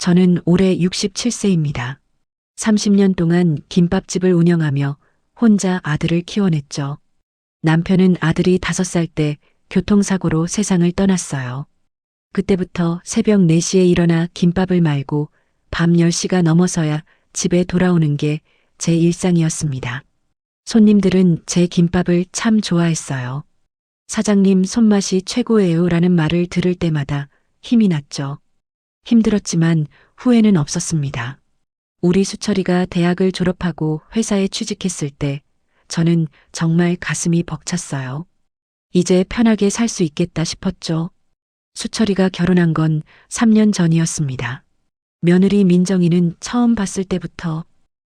저는 올해 67세입니다. 30년 동안 김밥집을 운영하며 혼자 아들을 키워냈죠. 남편은 아들이 5살 때 교통사고로 세상을 떠났어요. 그때부터 새벽 4시에 일어나 김밥을 말고 밤 10시가 넘어서야 집에 돌아오는 게 제 일상이었습니다. 손님들은 제 김밥을 참 좋아했어요. 사장님 손맛이 최고예요 라는 말을 들을 때마다 힘이 났죠. 힘들었지만 후회는 없었습니다. 우리 수철이가 대학을 졸업하고 회사에 취직했을 때 저는 정말 가슴이 벅찼어요. 이제 편하게 살 수 있겠다 싶었죠. 수철이가 결혼한 건 3년 전이었습니다. 며느리 민정이는 처음 봤을 때부터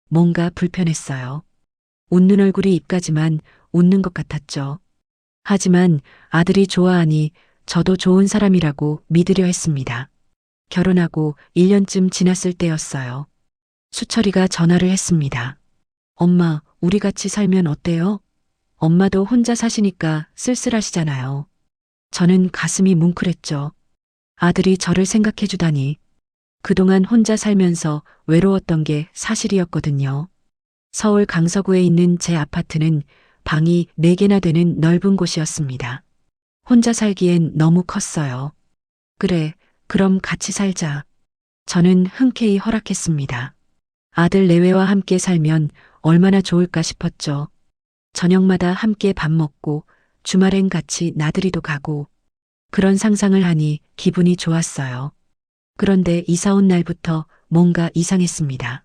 뭔가 불편했어요. 웃는 얼굴이 입가지만 웃는 것 같았죠. 하지만 아들이 좋아하니 저도 좋은 사람이라고 믿으려 했습니다. 결혼하고 1년쯤 지났을 때였어요. 수철이가 전화를 했습니다. 엄마, 우리 같이 살면 어때요? 엄마도 혼자 사시니까 쓸쓸하시잖아요. 저는 가슴이 뭉클했죠. 아들이 저를 생각해 주다니. 그동안 혼자 살면서 외로웠던 게 사실이었거든요. 서울 강서구에 있는 제 아파트는 방이 4개나 되는 넓은 곳이었습니다. 혼자 살기엔 너무 컸어요. 그래, 그럼 같이 살자. 저는 흔쾌히 허락했습니다. 아들 내외와 함께 살면 얼마나 좋을까 싶었죠. 저녁마다 함께 밥 먹고 주말엔 같이 나들이도 가고 그런 상상을 하니 기분이 좋았어요. 그런데 이사 온 날부터 뭔가 이상했습니다.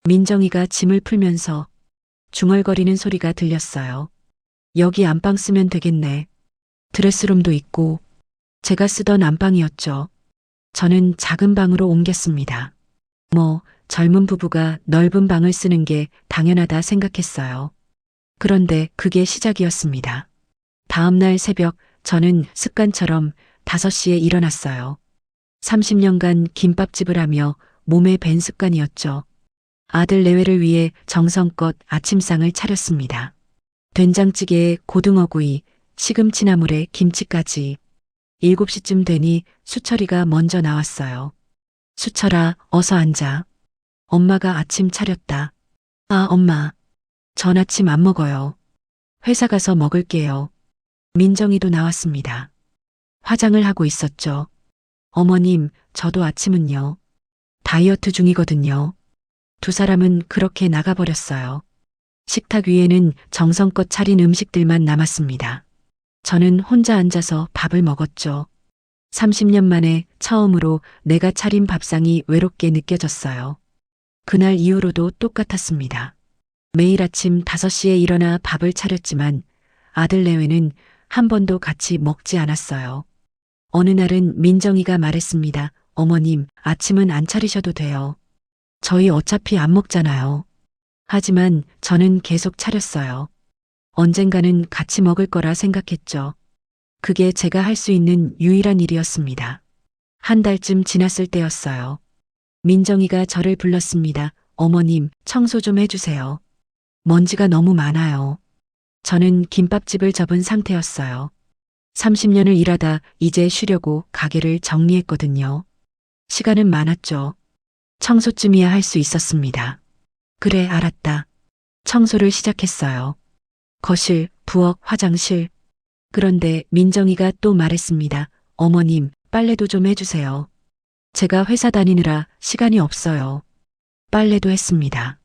민정이가 짐을 풀면서 중얼거리는 소리가 들렸어요. 여기 안방 쓰면 되겠네. 드레스룸도 있고 제가 쓰던 안방이었죠. 저는 작은 방으로 옮겼습니다. 젊은 부부가 넓은 방을 쓰는 게 당연하다 생각했어요. 그런데 그게 시작이었습니다. 다음 날 새벽 저는 습관처럼 5시에 일어났어요. 30년간 김밥집을 하며 몸에 밴 습관이었죠. 아들 내외를 위해 정성껏 아침상을 차렸습니다. 된장찌개에 고등어구이, 시금치나물에 김치까지. 7시쯤 되니 수철이가 먼저 나왔어요. 수철아, 어서 앉아. 엄마가 아침 차렸다. 아, 엄마. 전 아침 안 먹어요. 회사 가서 먹을게요. 민정이도 나왔습니다. 화장을 하고 있었죠. 어머님, 저도 아침은요. 다이어트 중이거든요. 두 사람은 그렇게 나가버렸어요. 식탁 위에는 정성껏 차린 음식들만 남았습니다. 저는 혼자 앉아서 밥을 먹었죠. 30년 만에 처음으로 내가 차린 밥상이 외롭게 느껴졌어요. 그날 이후로도 똑같았습니다. 매일 아침 5시에 일어나 밥을 차렸지만 아들 내외는 한 번도 같이 먹지 않았어요. 어느 날은 민정이가 말했습니다. 어머님, 아침은 안 차리셔도 돼요. 저희 어차피 안 먹잖아요. 하지만 저는 계속 차렸어요. 언젠가는 같이 먹을 거라 생각했죠. 그게 제가 할 수 있는 유일한 일이었습니다. 한 달쯤 지났을 때였어요. 민정이가 저를 불렀습니다. 어머님, 청소 좀 해주세요. 먼지가 너무 많아요. 저는 김밥집을 접은 상태였어요. 30년을 일하다 이제 쉬려고 가게를 정리했거든요. 시간은 많았죠. 청소쯤이야 할 수 있었습니다. 그래, 알았다. 청소를 시작했어요. 거실, 부엌, 화장실. 그런데 민정이가 또 말했습니다. 어머님, 빨래도 좀 해주세요. 제가 회사 다니느라 시간이 없어요. 빨래도 했습니다.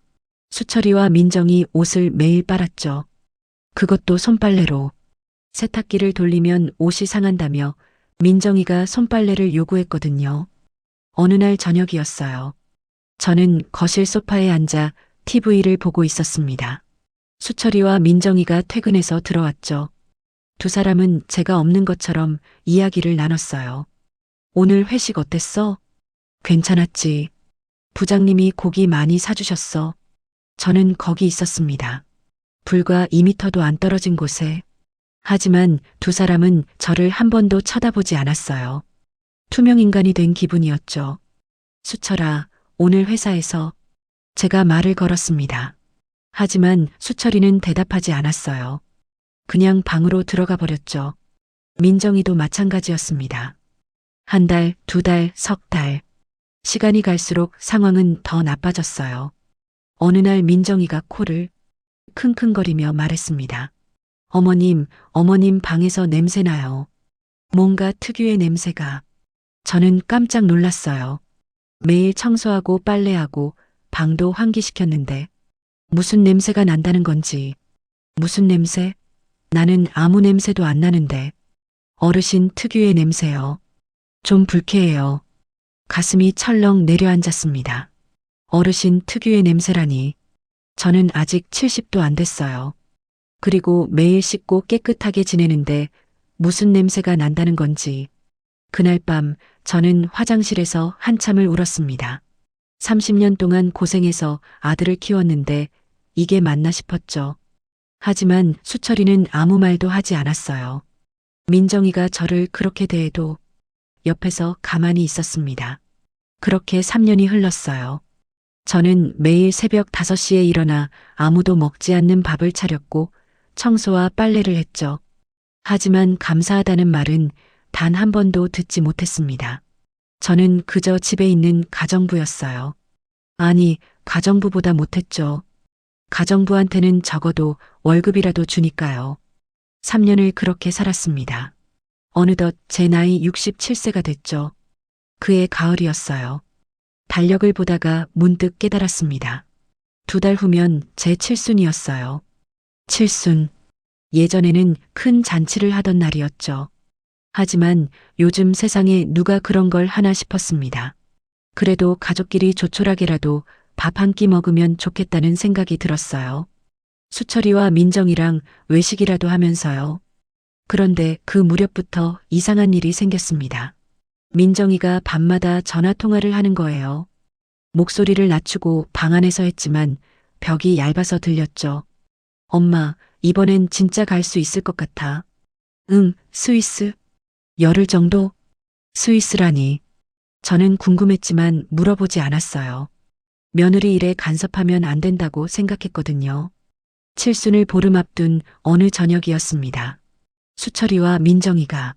수철이와 민정이 옷을 매일 빨았죠. 그것도 손빨래로. 세탁기를 돌리면 옷이 상한다며 민정이가 손빨래를 요구했거든요. 어느 날 저녁이었어요. 저는 거실 소파에 앉아 TV를 보고 있었습니다. 수철이와 민정이가 퇴근해서 들어왔죠. 두 사람은 제가 없는 것처럼 이야기를 나눴어요. 오늘 회식 어땠어? 괜찮았지. 부장님이 고기 많이 사주셨어. 저는 거기 있었습니다. 불과 2미터도 안 떨어진 곳에. 하지만 두 사람은 저를 한 번도 쳐다보지 않았어요. 투명 인간이 된 기분이었죠. 수철아, 오늘 회사에서 제가 말을 걸었습니다. 하지만 수철이는 대답하지 않았어요. 그냥 방으로 들어가 버렸죠. 민정이도 마찬가지였습니다. 한 달, 2달, 석 달. 시간이 갈수록 상황은 더 나빠졌어요. 어느 날 민정이가 코를 킁킁거리며 말했습니다. 어머님 방에서 냄새나요. 뭔가 특유의 냄새가. 저는 깜짝 놀랐어요. 매일 청소하고 빨래하고 방도 환기시켰는데 무슨 냄새가 난다는 건지. 무슨 냄새? 나는 아무 냄새도 안 나는데. 어르신 특유의 냄새요. 좀 불쾌해요. 가슴이 철렁 내려앉았습니다. 어르신 특유의 냄새라니. 저는 아직 70도 안 됐어요. 그리고 매일 씻고 깨끗하게 지내는데 무슨 냄새가 난다는 건지. 그날 밤 저는 화장실에서 한참을 울었습니다. 30년 동안 고생해서 아들을 키웠는데 이게 맞나 싶었죠. 하지만 수철이는 아무 말도 하지 않았어요. 민정이가 저를 그렇게 대해도 옆에서 가만히 있었습니다. 그렇게 3년이 흘렀어요. 저는 매일 새벽 5시에 일어나 아무도 먹지 않는 밥을 차렸고 청소와 빨래를 했죠. 하지만 감사하다는 말은 단 한 번도 듣지 못했습니다. 저는 그저 집에 있는 가정부였어요. 아니, 가정부보다 못했죠. 가정부한테는 적어도 월급이라도 주니까요. 3년을 그렇게 살았습니다. 어느덧 제 나이 67세가 됐죠. 그해 가을이었어요. 달력을 보다가 문득 깨달았습니다. 2달 후면 제 칠순이었어요. 칠순. 예전에는 큰 잔치를 하던 날이었죠. 하지만 요즘 세상에 누가 그런 걸 하나 싶었습니다. 그래도 가족끼리 조촐하게라도 밥 한 끼 먹으면 좋겠다는 생각이 들었어요. 수철이와 민정이랑 외식이라도 하면서요. 그런데 그 무렵부터 이상한 일이 생겼습니다. 민정이가 밤마다 전화 통화를 하는 거예요. 목소리를 낮추고 방 안에서 했지만 벽이 얇아서 들렸죠. 엄마, 이번엔 진짜 갈 수 있을 것 같아. 응, 스위스. 열흘 정도? 스위스라니. 저는 궁금했지만 물어보지 않았어요. 며느리 일에 간섭하면 안 된다고 생각했거든요. 칠순을 보름 앞둔 어느 저녁이었습니다. 수철이와 민정이가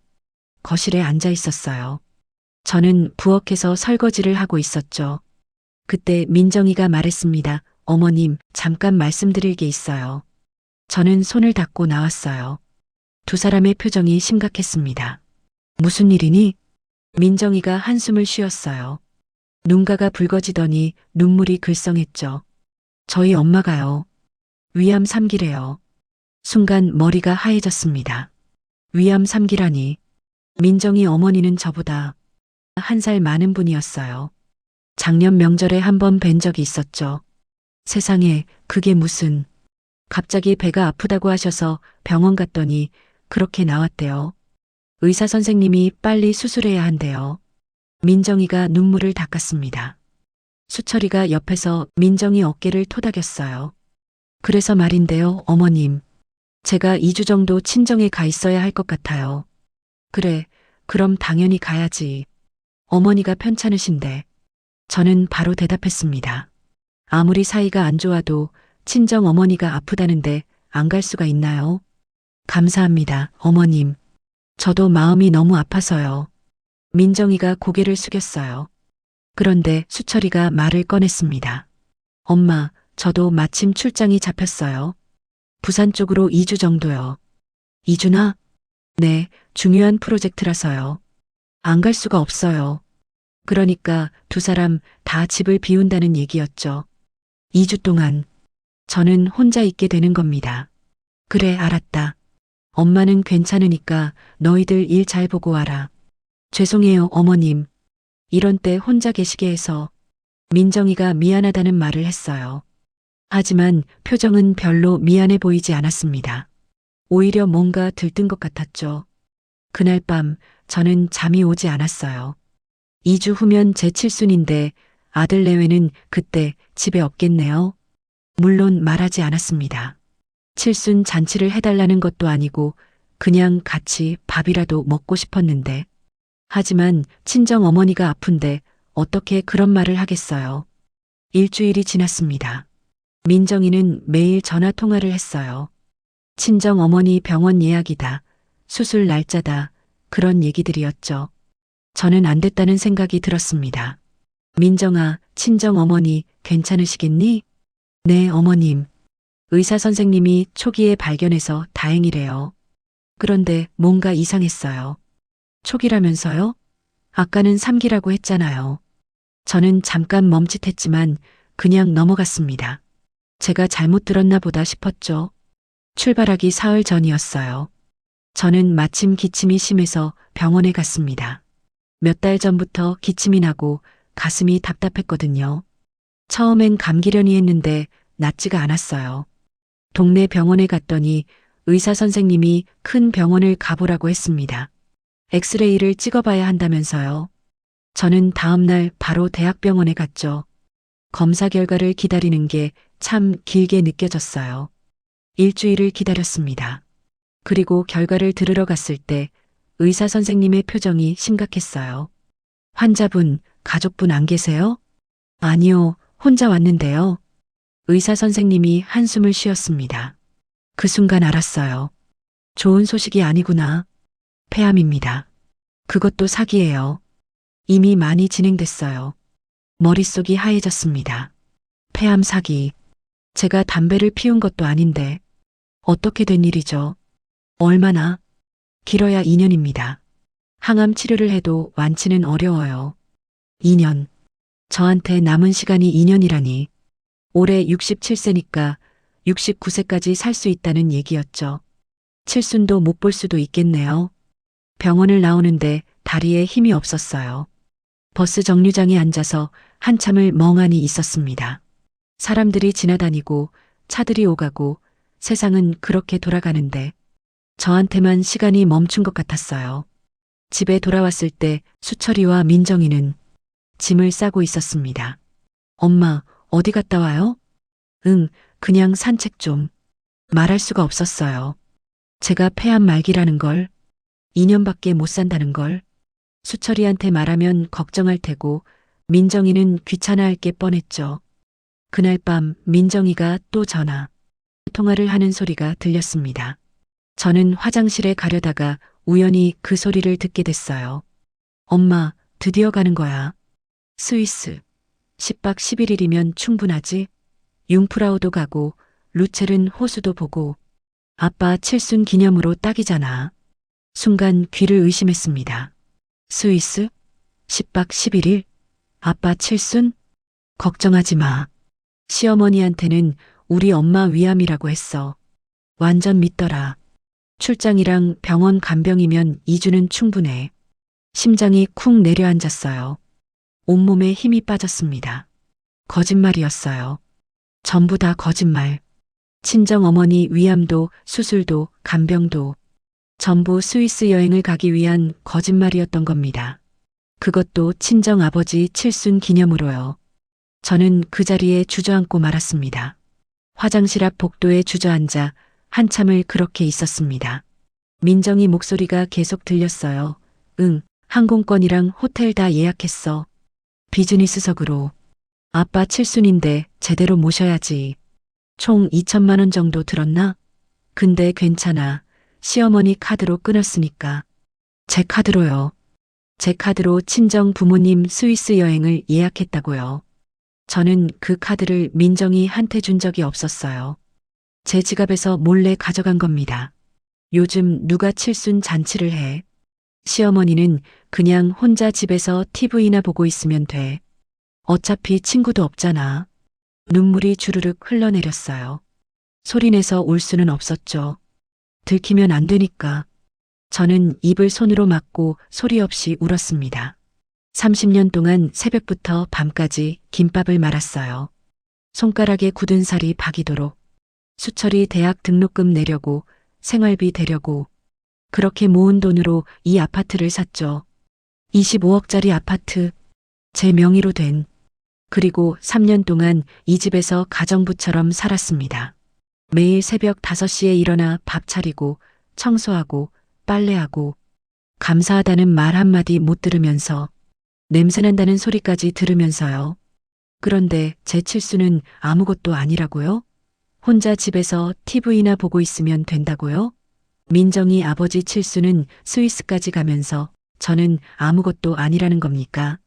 거실에 앉아 있었어요. 저는 부엌에서 설거지를 하고 있었죠. 그때 민정이가 말했습니다. 어머님, 잠깐 말씀드릴 게 있어요. 저는 손을 닦고 나왔어요. 두 사람의 표정이 심각했습니다. 무슨 일이니? 민정이가 한숨을 쉬었어요. 눈가가 붉어지더니 눈물이 글썽했죠. 저희 엄마가요. 위암 3기래요. 순간 머리가 하얘졌습니다. 위암 3기라니. 민정이 어머니는 저보다 1살 많은 분이었어요. 작년 명절에 한 번 뵌 적이 있었죠. 세상에, 그게 무슨. 갑자기 배가 아프다고 하셔서 병원 갔더니 그렇게 나왔대요. 의사 선생님이 빨리 수술해야 한대요. 민정이가 눈물을 닦았습니다. 수철이가 옆에서 민정이 어깨를 토닥였어요. 그래서 말인데요, 어머님. 제가 2주 정도 친정에 가 있어야 할 것 같아요. 그래, 그럼 당연히 가야지. 어머니가 편찮으신데. 저는 바로 대답했습니다. 아무리 사이가 안 좋아도 친정 어머니가 아프다는데 안 갈 수가 있나요? 감사합니다, 어머님. 저도 마음이 너무 아파서요. 민정이가 고개를 숙였어요. 그런데 수철이가 말을 꺼냈습니다. 엄마, 저도 마침 출장이 잡혔어요. 부산 쪽으로 2주 정도요. 2주나? 네, 중요한 프로젝트라서요. 안 갈 수가 없어요. 그러니까 두 사람 다 집을 비운다는 얘기였죠. 2주 동안 저는 혼자 있게 되는 겁니다. 그래, 알았다. 엄마는 괜찮으니까 너희들 일 잘 보고 와라. 죄송해요, 어머님. 이런 때 혼자 계시게 해서. 민정이가 미안하다는 말을 했어요. 하지만 표정은 별로 미안해 보이지 않았습니다. 오히려 뭔가 들뜬 것 같았죠. 그날 밤 저는 잠이 오지 않았어요. 2주 후면 제 칠순인데 아들 내외는 그때 집에 없겠네요. 물론 말하지 않았습니다. 칠순 잔치를 해달라는 것도 아니고 그냥 같이 밥이라도 먹고 싶었는데. 하지만 친정 어머니가 아픈데 어떻게 그런 말을 하겠어요. 일주일이 지났습니다. 민정이는 매일 전화 통화를 했어요. 친정 어머니 병원 예약이다. 수술 날짜다. 그런 얘기들이었죠. 저는 안 됐다는 생각이 들었습니다. 민정아, 친정 어머니 괜찮으시겠니? 네, 어머님. 의사 선생님이 초기에 발견해서 다행이래요. 그런데 뭔가 이상했어요. 초기라면서요? 아까는 3기라고 했잖아요. 저는 잠깐 멈칫했지만 그냥 넘어갔습니다. 제가 잘못 들었나 보다 싶었죠. 출발하기 사흘 전이었어요. 저는 마침 기침이 심해서 병원에 갔습니다. 몇 달 전부터 기침이 나고 가슴이 답답했거든요. 처음엔 감기려니 했는데 낫지가 않았어요. 동네 병원에 갔더니 의사 선생님이 큰 병원을 가보라고 했습니다. 엑스레이를 찍어봐야 한다면서요. 저는 다음날 바로 대학병원에 갔죠. 검사 결과를 기다리는 게 참 길게 느껴졌어요. 일주일을 기다렸습니다. 그리고 결과를 들으러 갔을 때 의사 선생님의 표정이 심각했어요. 환자분, 가족분 안 계세요? 아니요, 혼자 왔는데요. 의사 선생님이 한숨을 쉬었습니다. 그 순간 알았어요. 좋은 소식이 아니구나. 폐암입니다. 그것도 사기예요. 이미 많이 진행됐어요. 머릿속이 하얘졌습니다. 폐암 사기. 제가 담배를 피운 것도 아닌데 어떻게 된 일이죠? 얼마나? 길어야 2년입니다. 항암 치료를 해도 완치는 어려워요. 2년. 저한테 남은 시간이 2년이라니. 올해 67세니까 69세까지 살 수 있다는 얘기였죠. 칠순도 못 볼 수도 있겠네요. 병원을 나오는데 다리에 힘이 없었어요. 버스 정류장에 앉아서 한참을 멍하니 있었습니다. 사람들이 지나다니고 차들이 오가고 세상은 그렇게 돌아가는데 저한테만 시간이 멈춘 것 같았어요. 집에 돌아왔을 때 수철이와 민정이는 짐을 싸고 있었습니다. 엄마, 어디 갔다 와요? 응, 그냥 산책 좀. 말할 수가 없었어요. 제가 폐암 말기라는 걸, 2년밖에 못 산다는 걸, 수철이한테 말하면 걱정할 테고 민정이는 귀찮아할 게 뻔했죠. 그날 밤 민정이가 또 전화, 통화를 하는 소리가 들렸습니다. 저는 화장실에 가려다가 우연히 그 소리를 듣게 됐어요. 엄마, 드디어 가는 거야. 스위스. 10박 11일이면 충분하지? 융프라우도 가고 루체른 호수도 보고 아빠 칠순 기념으로 딱이잖아. 순간 귀를 의심했습니다. 스위스? 10박 11일? 아빠 칠순? 걱정하지 마. 시어머니한테는 우리 엄마 위암이라고 했어. 완전 믿더라. 출장이랑 병원 간병이면 2주는 충분해. 심장이 쿵 내려앉았어요. 온몸에 힘이 빠졌습니다. 거짓말이었어요. 전부 다 거짓말. 친정 어머니 위암도 수술도 간병도 전부 스위스 여행을 가기 위한 거짓말이었던 겁니다. 그것도 친정 아버지 칠순 기념으로요. 저는 그 자리에 주저앉고 말았습니다. 화장실 앞 복도에 주저앉아 한참을 그렇게 있었습니다. 민정이 목소리가 계속 들렸어요. 응, 항공권이랑 호텔 다 예약했어. 비즈니스석으로. 아빠 칠순인데 제대로 모셔야지. 총 2천만 원 정도 들었나? 근데 괜찮아. 시어머니 카드로 끊었으니까. 제 카드로요. 제 카드로 친정 부모님 스위스 여행을 예약했다고요. 저는 그 카드를 민정이한테 준 적이 없었어요. 제 지갑에서 몰래 가져간 겁니다. 요즘 누가 칠순 잔치를 해. 시어머니는 그냥 혼자 집에서 TV나 보고 있으면 돼. 어차피 친구도 없잖아. 눈물이 주르륵 흘러내렸어요. 소리내서 울 수는 없었죠. 들키면 안 되니까. 저는 입을 손으로 막고 소리 없이 울었습니다. 30년 동안 새벽부터 밤까지 김밥을 말았어요. 손가락에 굳은 살이 박이도록. 수철이 대학 등록금 내려고 생활비 대려고 그렇게 모은 돈으로 이 아파트를 샀죠. 25억짜리 아파트. 제 명의로 된. 그리고 3년 동안 이 집에서 가정부처럼 살았습니다. 매일 새벽 5시에 일어나 밥 차리고 청소하고 빨래하고 감사하다는 말 한마디 못 들으면서 냄새난다는 소리까지 들으면서요. 그런데 제 칠수는 아무것도 아니라고요? 혼자 집에서 TV나 보고 있으면 된다고요? 민정이 아버지 칠수는 스위스까지 가면서 저는 아무것도 아니라는 겁니까?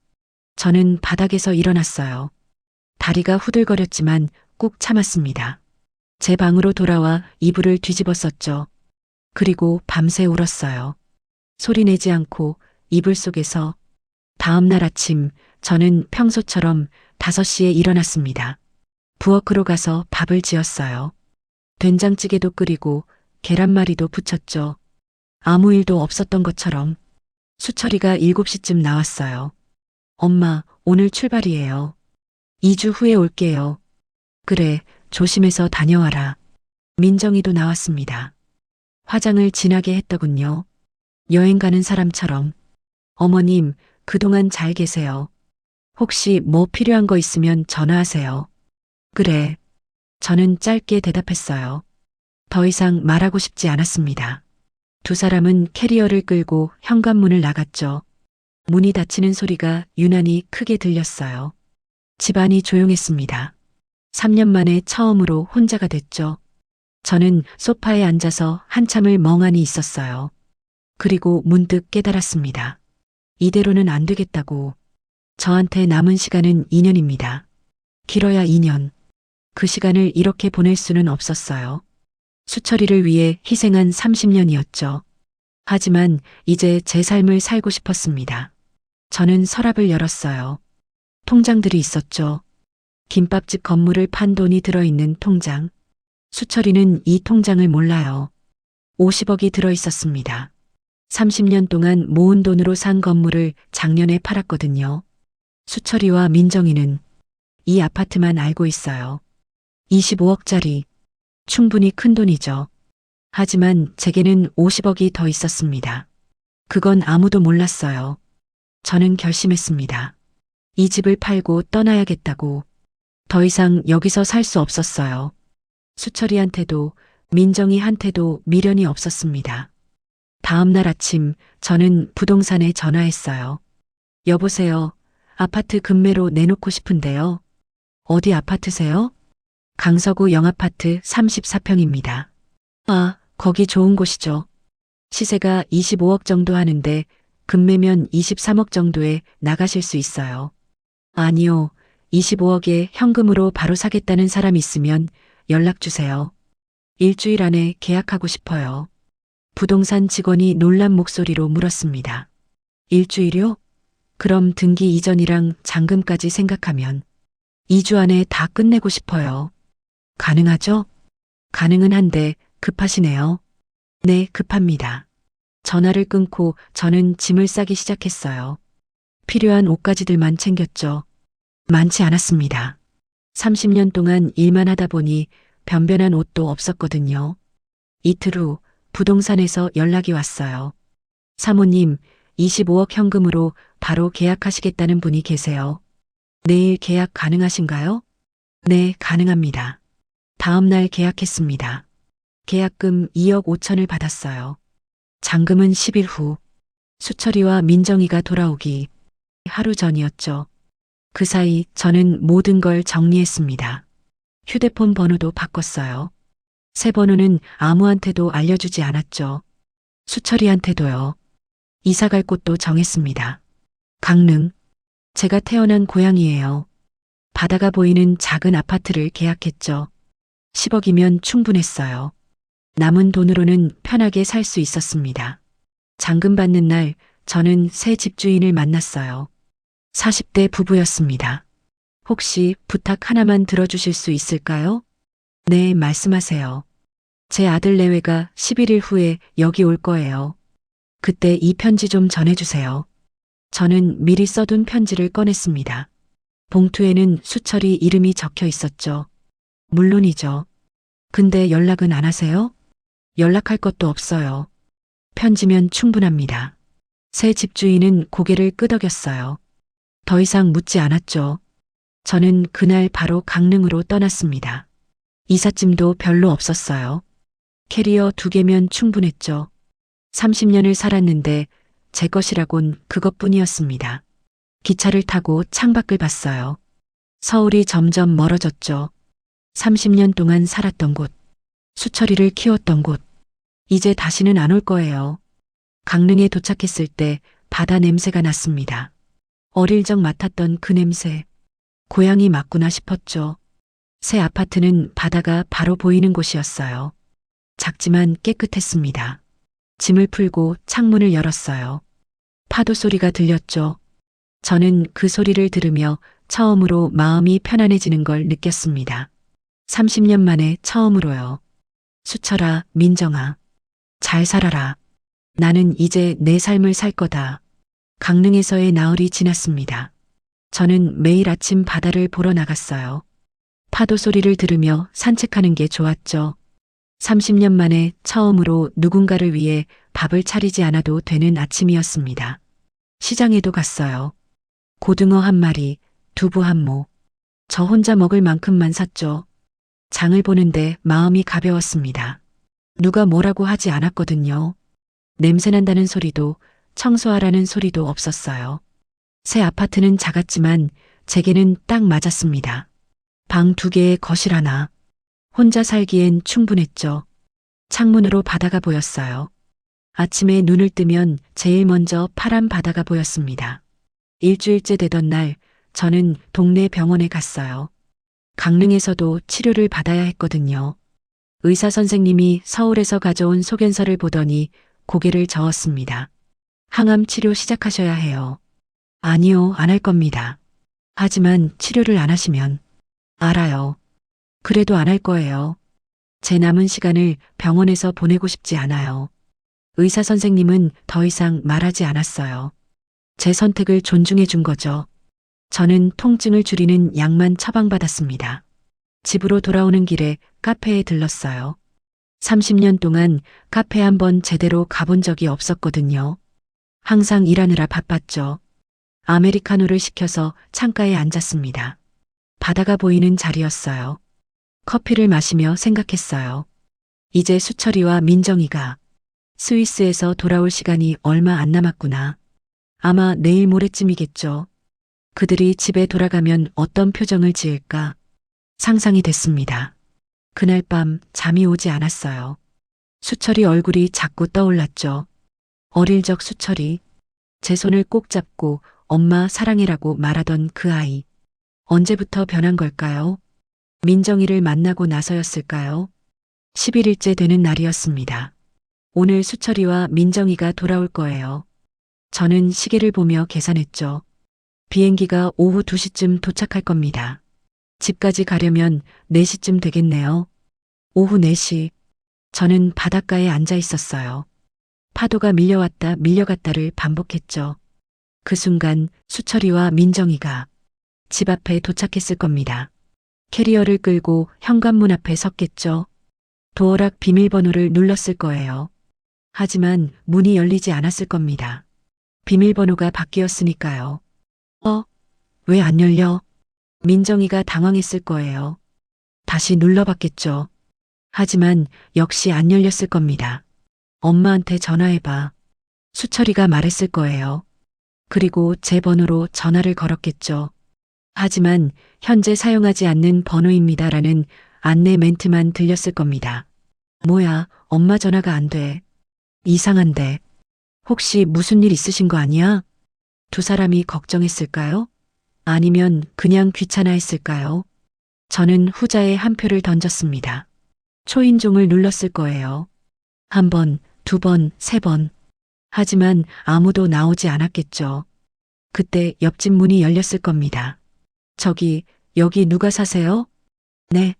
저는 바닥에서 일어났어요. 다리가 후들거렸지만 꾹 참았습니다. 제 방으로 돌아와 이불을 뒤집어 썼죠. 그리고 밤새 울었어요. 소리내지 않고 이불 속에서. 다음 날 아침 저는 평소처럼 5시에 일어났습니다. 부엌으로 가서 밥을 지었어요. 된장찌개도 끓이고 계란말이도 부쳤죠. 아무 일도 없었던 것처럼. 수철이가 7시쯤 나왔어요. 엄마, 오늘 출발이에요. 2주 후에 올게요. 그래, 조심해서 다녀와라. 민정이도 나왔습니다. 화장을 진하게 했더군요. 여행 가는 사람처럼. 어머님, 그동안 잘 계세요. 혹시 뭐 필요한 거 있으면 전화하세요. 그래. 저는 짧게 대답했어요. 더 이상 말하고 싶지 않았습니다. 두 사람은 캐리어를 끌고 현관문을 나갔죠. 문이 닫히는 소리가 유난히 크게 들렸어요. 집안이 조용했습니다. 3년 만에 처음으로 혼자가 됐죠. 저는 소파에 앉아서 한참을 멍하니 있었어요. 그리고 문득 깨달았습니다. 이대로는 안 되겠다고. 저한테 남은 시간은 2년입니다. 길어야 2년. 그 시간을 이렇게 보낼 수는 없었어요. 수철이를 위해 희생한 30년이었죠. 하지만 이제 제 삶을 살고 싶었습니다. 저는 서랍을 열었어요. 통장들이 있었죠. 김밥집 건물을 판 돈이 들어있는 통장. 수철이는 이 통장을 몰라요. 50억이 들어있었습니다. 30년 동안 모은 돈으로 산 건물을 작년에 팔았거든요. 수철이와 민정이는 이 아파트만 알고 있어요. 25억짜리. 충분히 큰 돈이죠. 하지만 제게는 50억이 더 있었습니다. 그건 아무도 몰랐어요. 저는 결심했습니다. 이 집을 팔고 떠나야겠다고. 더 이상 여기서 살 수 없었어요. 수철이한테도 민정이한테도 미련이 없었습니다. 다음 날 아침 저는 부동산에 전화했어요. 여보세요. 아파트 급매로 내놓고 싶은데요. 어디 아파트세요? 강서구 영아파트 34평입니다. 아, 거기 좋은 곳이죠. 시세가 25억 정도 하는데 급매면 23억 정도에 나가실 수 있어요. 아니요. 25억에 현금으로 바로 사겠다는 사람 있으면 연락 주세요. 일주일 안에 계약하고 싶어요. 부동산 직원이 놀란 목소리로 물었습니다. 일주일요? 그럼 등기 이전이랑 잔금까지 생각하면 2주 안에 다 끝내고 싶어요. 가능하죠? 가능은 한데 급하시네요. 네, 급합니다. 전화를 끊고 저는 짐을 싸기 시작했어요. 필요한 옷가지들만 챙겼죠. 많지 않았습니다. 30년 동안 일만 하다 보니 변변한 옷도 없었거든요. 이틀 후 부동산에서 연락이 왔어요. 사모님, 25억 현금으로 바로 계약하시겠다는 분이 계세요. 내일 계약 가능하신가요? 네, 가능합니다. 다음 날 계약했습니다. 계약금 2억 5천을 받았어요. 잔금은 10일 후. 수철이와 민정이가 돌아오기 하루 전이었죠. 그 사이 저는 모든 걸 정리했습니다. 휴대폰 번호도 바꿨어요. 새 번호는 아무한테도 알려주지 않았죠. 수철이한테도요. 이사 갈 곳도 정했습니다. 강릉. 제가 태어난 고향이에요. 바다가 보이는 작은 아파트를 계약했죠. 10억이면 충분했어요. 남은 돈으로는 편하게 살 수 있었습니다. 잔금 받는 날 저는 새 집주인을 만났어요. 40대 부부였습니다. 혹시 부탁 하나만 들어주실 수 있을까요? 네, 말씀하세요. 제 아들 내외가 11일 후에 여기 올 거예요. 그때 이 편지 좀 전해주세요. 저는 미리 써둔 편지를 꺼냈습니다. 봉투에는 수철이 이름이 적혀 있었죠. 물론이죠. 근데 연락은 안 하세요? 연락할 것도 없어요. 편지면 충분합니다. 새 집주인은 고개를 끄덕였어요. 더 이상 묻지 않았죠. 저는 그날 바로 강릉으로 떠났습니다. 이삿짐도 별로 없었어요. 캐리어 2개면 충분했죠. 30년을 살았는데 제 것이라곤 그것뿐이었습니다. 기차를 타고 창밖을 봤어요. 서울이 점점 멀어졌죠. 30년 동안 살았던 곳, 수철이를 키웠던 곳, 이제 다시는 안 올 거예요. 강릉에 도착했을 때 바다 냄새가 났습니다. 어릴 적 맡았던 그 냄새. 고향이 맞구나 싶었죠. 새 아파트는 바다가 바로 보이는 곳이었어요. 작지만 깨끗했습니다. 짐을 풀고 창문을 열었어요. 파도 소리가 들렸죠. 저는 그 소리를 들으며 처음으로 마음이 편안해지는 걸 느꼈습니다. 30년 만에 처음으로요. 수철아, 민정아. 잘 살아라. 나는 이제 내 삶을 살 거다. 강릉에서의 나흘이 지났습니다. 저는 매일 아침 바다를 보러 나갔어요. 파도 소리를 들으며 산책하는 게 좋았죠. 30년 만에 처음으로 누군가를 위해 밥을 차리지 않아도 되는 아침이었습니다. 시장에도 갔어요. 고등어 한 마리, 두부 한 모. 저 혼자 먹을 만큼만 샀죠. 장을 보는데 마음이 가벼웠습니다. 누가 뭐라고 하지 않았거든요. 냄새난다는 소리도 청소하라는 소리도 없었어요. 새 아파트는 작았지만 제게는 딱 맞았습니다. 방 2개에 거실 하나. 혼자 살기엔 충분했죠. 창문으로 바다가 보였어요. 아침에 눈을 뜨면 제일 먼저 파란 바다가 보였습니다. 일주일째 되던 날 저는 동네 병원에 갔어요. 강릉에서도 치료를 받아야 했거든요. 의사 선생님이 서울에서 가져온 소견서를 보더니 고개를 저었습니다. 항암 치료 시작하셔야 해요. 아니요, 안 할 겁니다. 하지만 치료를 안 하시면. 알아요. 그래도 안 할 거예요. 제 남은 시간을 병원에서 보내고 싶지 않아요. 의사 선생님은 더 이상 말하지 않았어요. 제 선택을 존중해 준 거죠. 저는 통증을 줄이는 약만 처방받았습니다. 집으로 돌아오는 길에 카페에 들렀어요. 30년 동안 카페 한 번 제대로 가본 적이 없었거든요. 항상 일하느라 바빴죠. 아메리카노를 시켜서 창가에 앉았습니다. 바다가 보이는 자리였어요. 커피를 마시며 생각했어요. 이제 수철이와 민정이가 스위스에서 돌아올 시간이 얼마 안 남았구나. 아마 내일 모레쯤이겠죠. 그들이 집에 돌아가면 어떤 표정을 지을까 상상이 됐습니다. 그날 밤 잠이 오지 않았어요. 수철이 얼굴이 자꾸 떠올랐죠. 어릴 적 수철이 제 손을 꼭 잡고 엄마 사랑해라고 말하던 그 아이. 언제부터 변한 걸까요? 민정이를 만나고 나서였을까요? 11일째 되는 날이었습니다. 오늘 수철이와 민정이가 돌아올 거예요. 저는 시계를 보며 계산했죠. 비행기가 오후 2시쯤 도착할 겁니다. 집까지 가려면 4시쯤 되겠네요. 오후 4시. 저는 바닷가에 앉아 있었어요. 파도가 밀려왔다 밀려갔다를 반복했죠. 그 순간 수철이와 민정이가 집 앞에 도착했을 겁니다. 캐리어를 끌고 현관문 앞에 섰겠죠. 도어락 비밀번호를 눌렀을 거예요. 하지만 문이 열리지 않았을 겁니다. 비밀번호가 바뀌었으니까요. 왜 안 열려? 민정이가 당황했을 거예요. 다시 눌러봤겠죠. 하지만 역시 안 열렸을 겁니다. 엄마한테 전화해봐. 수철이가 말했을 거예요. 그리고 제 번호로 전화를 걸었겠죠. 하지만 현재 사용하지 않는 번호입니다라는 안내 멘트만 들렸을 겁니다. 뭐야, 엄마 전화가 안 돼. 이상한데. 혹시 무슨 일 있으신 거 아니야? 두 사람이 걱정했을까요? 아니면 그냥 귀찮아했을까요? 저는 후자에 한 표를 던졌습니다. 초인종을 눌렀을 거예요. 1번, 2번, 3번. 하지만 아무도 나오지 않았겠죠. 그때 옆집 문이 열렸을 겁니다. 여기 누가 사세요? 네,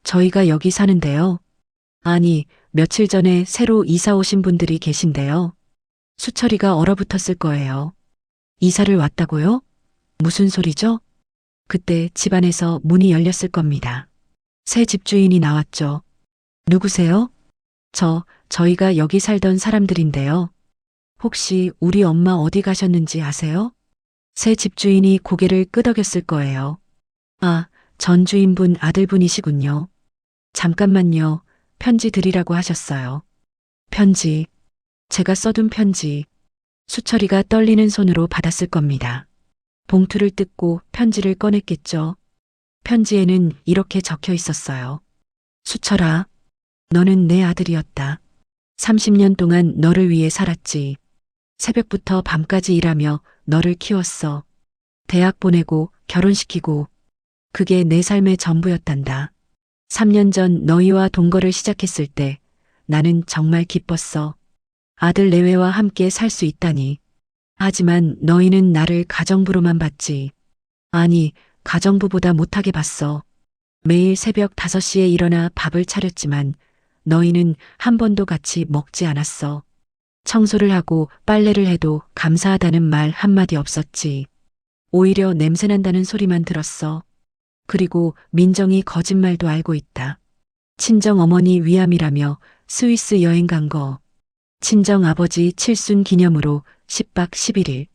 저희가 여기 사는데요. 아니, 며칠 전에 새로 이사 오신 분들이 계신데요. 수철이가 얼어붙었을 거예요. 이사를 왔다고요? 무슨 소리죠? 그때 집안에서 문이 열렸을 겁니다. 새 집주인이 나왔죠. 누구세요? 저희가 여기 살던 사람들인데요. 혹시 우리 엄마 어디 가셨는지 아세요? 새 집주인이 고개를 끄덕였을 거예요. 아, 전 주인분 아들분이시군요. 잠깐만요. 편지 드리라고 하셨어요. 편지. 제가 써둔 편지. 수철이가 떨리는 손으로 받았을 겁니다. 봉투를 뜯고 편지를 꺼냈겠죠. 편지에는 이렇게 적혀 있었어요. 수철아, 너는 내 아들이었다. 30년 동안 너를 위해 살았지. 새벽부터 밤까지 일하며 너를 키웠어. 대학 보내고 결혼시키고 그게 내 삶의 전부였단다. 3년 전 너희와 동거를 시작했을 때 나는 정말 기뻤어. 아들 내외와 함께 살 수 있다니. 하지만 너희는 나를 가정부로만 봤지. 아니, 가정부보다 못하게 봤어. 매일 새벽 5시에 일어나 밥을 차렸지만 너희는 한 번도 같이 먹지 않았어. 청소를 하고 빨래를 해도 감사하다는 말 한마디 없었지. 오히려 냄새난다는 소리만 들었어. 그리고 민정이 거짓말도 알고 있다. 친정 어머니 위암이라며 스위스 여행 간 거. 친정 아버지 칠순 기념으로 10박 11일.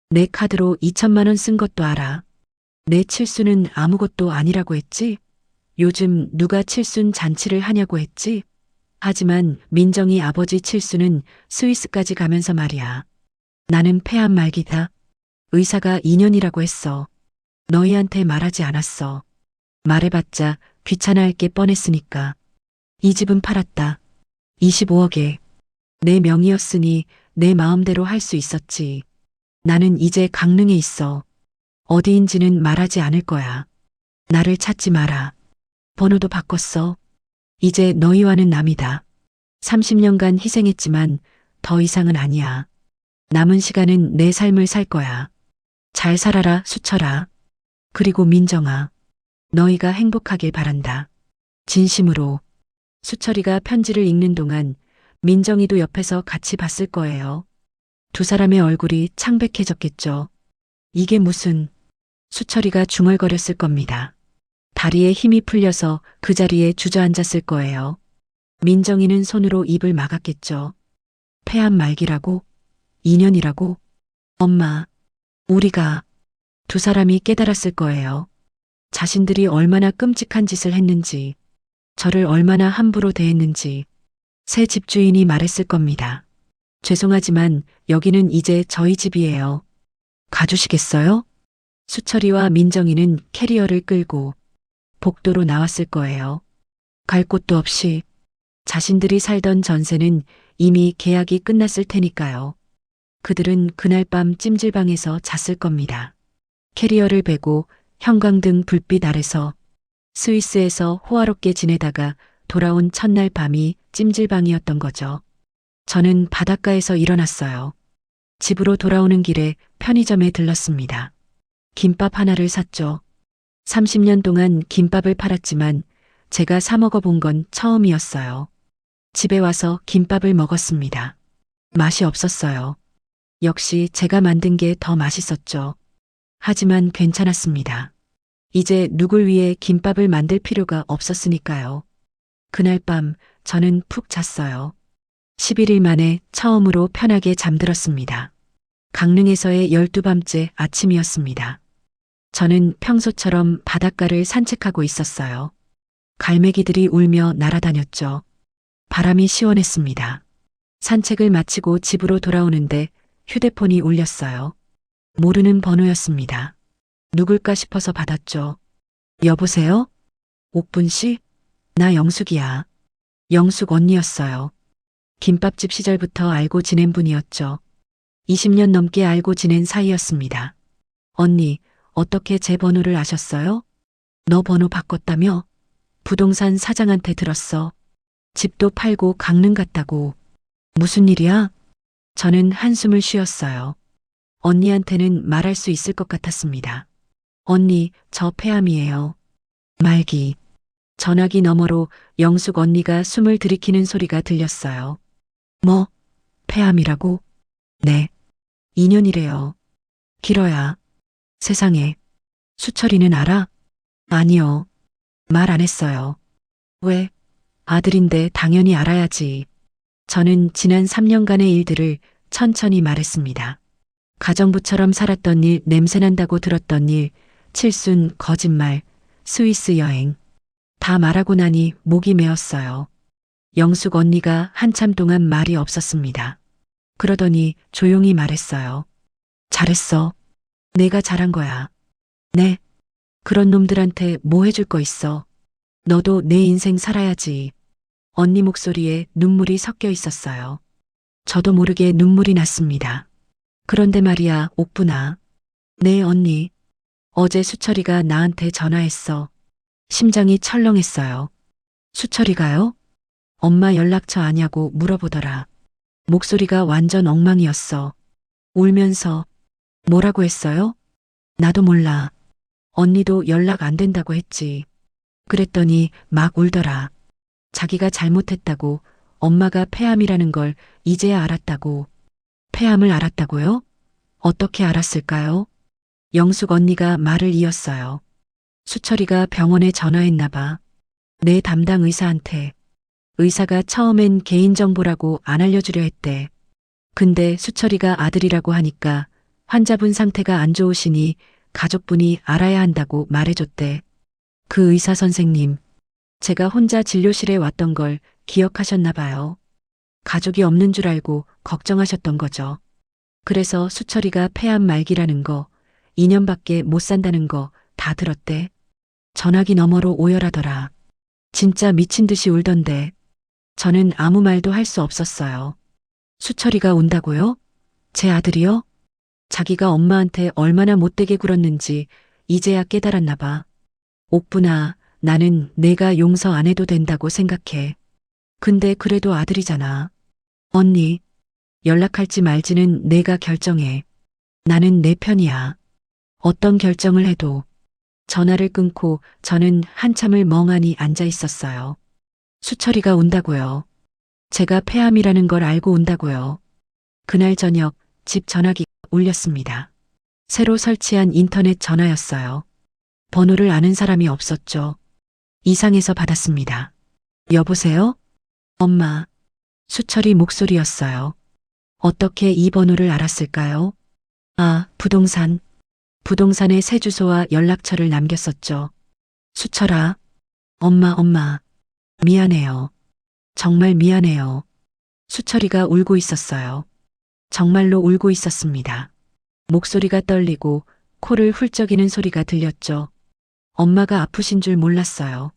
내 카드로 2천만 원 쓴 것도 알아. 내 칠순은 아무것도 아니라고 했지? 요즘 누가 칠순 잔치를 하냐고 했지? 하지만 민정이 아버지 칠순은 스위스까지 가면서 말이야. 나는 폐암 말기다. 의사가 2년이라고 했어. 너희한테 말하지 않았어. 말해봤자 귀찮아할 게 뻔했으니까. 이 집은 팔았다. 25억에. 내 명의였으니 내 마음대로 할 수 있었지. 나는 이제 강릉에 있어. 어디인지는 말하지 않을 거야. 나를 찾지 마라. 번호도 바꿨어. 이제 너희와는 남이다. 30년간 희생했지만 더 이상은 아니야. 남은 시간은 내 삶을 살 거야. 잘 살아라, 수철아. 그리고 민정아. 너희가 행복하길 바란다. 진심으로. 수철이가 편지를 읽는 동안 민정이도 옆에서 같이 봤을 거예요. 두 사람의 얼굴이 창백해졌겠죠. 이게 무슨... 수철이가 중얼거렸을 겁니다. 다리에 힘이 풀려서 그 자리에 주저앉았을 거예요. 민정이는 손으로 입을 막았겠죠. 폐암 말기라고? 2년이라고? 엄마, 우리가... 두 사람이 깨달았을 거예요. 자신들이 얼마나 끔찍한 짓을 했는지, 저를 얼마나 함부로 대했는지. 새 집주인이 말했을 겁니다. 죄송하지만 여기는 이제 저희 집이에요. 가주시겠어요? 수철이와 민정이는 캐리어를 끌고 복도로 나왔을 거예요. 갈 곳도 없이. 자신들이 살던 전세는 이미 계약이 끝났을 테니까요. 그들은 그날 밤 찜질방에서 잤을 겁니다. 캐리어를 베고 형광등 불빛 아래서 스위스에서 호화롭게 지내다가 돌아온 첫날 밤이 찜질방이었던 거죠. 저는 바닷가에서 일어났어요. 집으로 돌아오는 길에 편의점에 들렀습니다. 김밥 하나를 샀죠. 30년 동안 김밥을 팔았지만 제가 사 먹어본 건 처음이었어요. 집에 와서 김밥을 먹었습니다. 맛이 없었어요. 역시 제가 만든 게 더 맛있었죠. 하지만 괜찮았습니다. 이제 누굴 위해 김밥을 만들 필요가 없었으니까요. 그날 밤 저는 푹 잤어요. 11일 만에 처음으로 편하게 잠들었습니다. 강릉에서의 12밤째 아침이었습니다. 저는 평소처럼 바닷가를 산책하고 있었어요. 갈매기들이 울며 날아다녔죠. 바람이 시원했습니다. 산책을 마치고 집으로 돌아오는데 휴대폰이 울렸어요. 모르는 번호였습니다. 누굴까 싶어서 받았죠. 여보세요? 옥분 씨? 나 영숙이야. 영숙 언니였어요. 김밥집 시절부터 알고 지낸 분이었죠. 20년 넘게 알고 지낸 사이였습니다. 언니, 어떻게 제 번호를 아셨어요? 너 번호 바꿨다며? 부동산 사장한테 들었어. 집도 팔고 강릉 갔다고. 무슨 일이야? 저는 한숨을 쉬었어요. 언니한테는 말할 수 있을 것 같았습니다. 언니, 저 폐암이에요. 말기. 전화기 너머로 영숙 언니가 숨을 들이키는 소리가 들렸어요. 뭐? 폐암이라고? 네. 2년이래요. 길어야. 세상에. 수철이는 알아? 아니요. 말 안 했어요. 왜? 아들인데 당연히 알아야지. 저는 지난 3년간의 일들을 천천히 말했습니다. 가정부처럼 살았던 일, 냄새난다고 들었던 일, 칠순, 거짓말, 스위스 여행. 다 말하고 나니 목이 메었어요. 영숙 언니가 한참 동안 말이 없었습니다. 그러더니 조용히 말했어요. 잘했어. 내가 잘한 거야. 네. 그런 놈들한테 뭐 해줄 거 있어. 너도 내 인생 살아야지. 언니 목소리에 눈물이 섞여 있었어요. 저도 모르게 눈물이 났습니다. 그런데 말이야, 옥분아. 네, 언니. 어제 수철이가 나한테 전화했어. 심장이 철렁했어요. 수철이가요? 엄마 연락처 아냐고 물어보더라. 목소리가 완전 엉망이었어. 울면서 뭐라고 했어요? 나도 몰라. 언니도 연락 안 된다고 했지. 그랬더니 막 울더라. 자기가 잘못했다고, 엄마가 폐암이라는 걸 이제야 알았다고. 폐암을 알았다고요? 어떻게 알았을까요? 영숙 언니가 말을 이었어요. 수철이가 병원에 전화했나 봐. 내 담당 의사한테. 의사가 처음엔 개인정보라고 안 알려주려 했대. 근데 수철이가 아들이라고 하니까 환자분 상태가 안 좋으시니 가족분이 알아야 한다고 말해줬대. 그 의사 선생님, 제가 혼자 진료실에 왔던 걸 기억하셨나 봐요. 가족이 없는 줄 알고 걱정하셨던 거죠. 그래서 수철이가 폐암 말기라는 거, 2년밖에 못 산다는 거 다 들었대. 전화기 너머로 오열하더라. 진짜 미친 듯이 울던데. 저는 아무 말도 할 수 없었어요. 수철이가 운다고요? 제 아들이요? 자기가 엄마한테 얼마나 못되게 굴었는지 이제야 깨달았나 봐. 옥분아, 나는 내가 용서 안 해도 된다고 생각해. 근데 그래도 아들이잖아. 언니, 연락할지 말지는 내가 결정해. 나는 내 편이야. 어떤 결정을 해도. 전화를 끊고 저는 한참을 멍하니 앉아 있었어요. 수철이가 운다고요. 제가 폐암이라는 걸 알고 운다고요. 그날 저녁 집 전화기가 울렸습니다. 새로 설치한 인터넷 전화였어요. 번호를 아는 사람이 없었죠. 이상해서 받았습니다. 여보세요? 엄마. 수철이 목소리였어요. 어떻게 이 번호를 알았을까요? 아, 부동산. 부동산에 새 주소와 연락처를 남겼었죠. 수철아. 엄마. 미안해요. 정말 미안해요. 수철이가 울고 있었어요. 정말로 울고 있었습니다. 목소리가 떨리고 코를 훌쩍이는 소리가 들렸죠. 엄마가 아프신 줄 몰랐어요.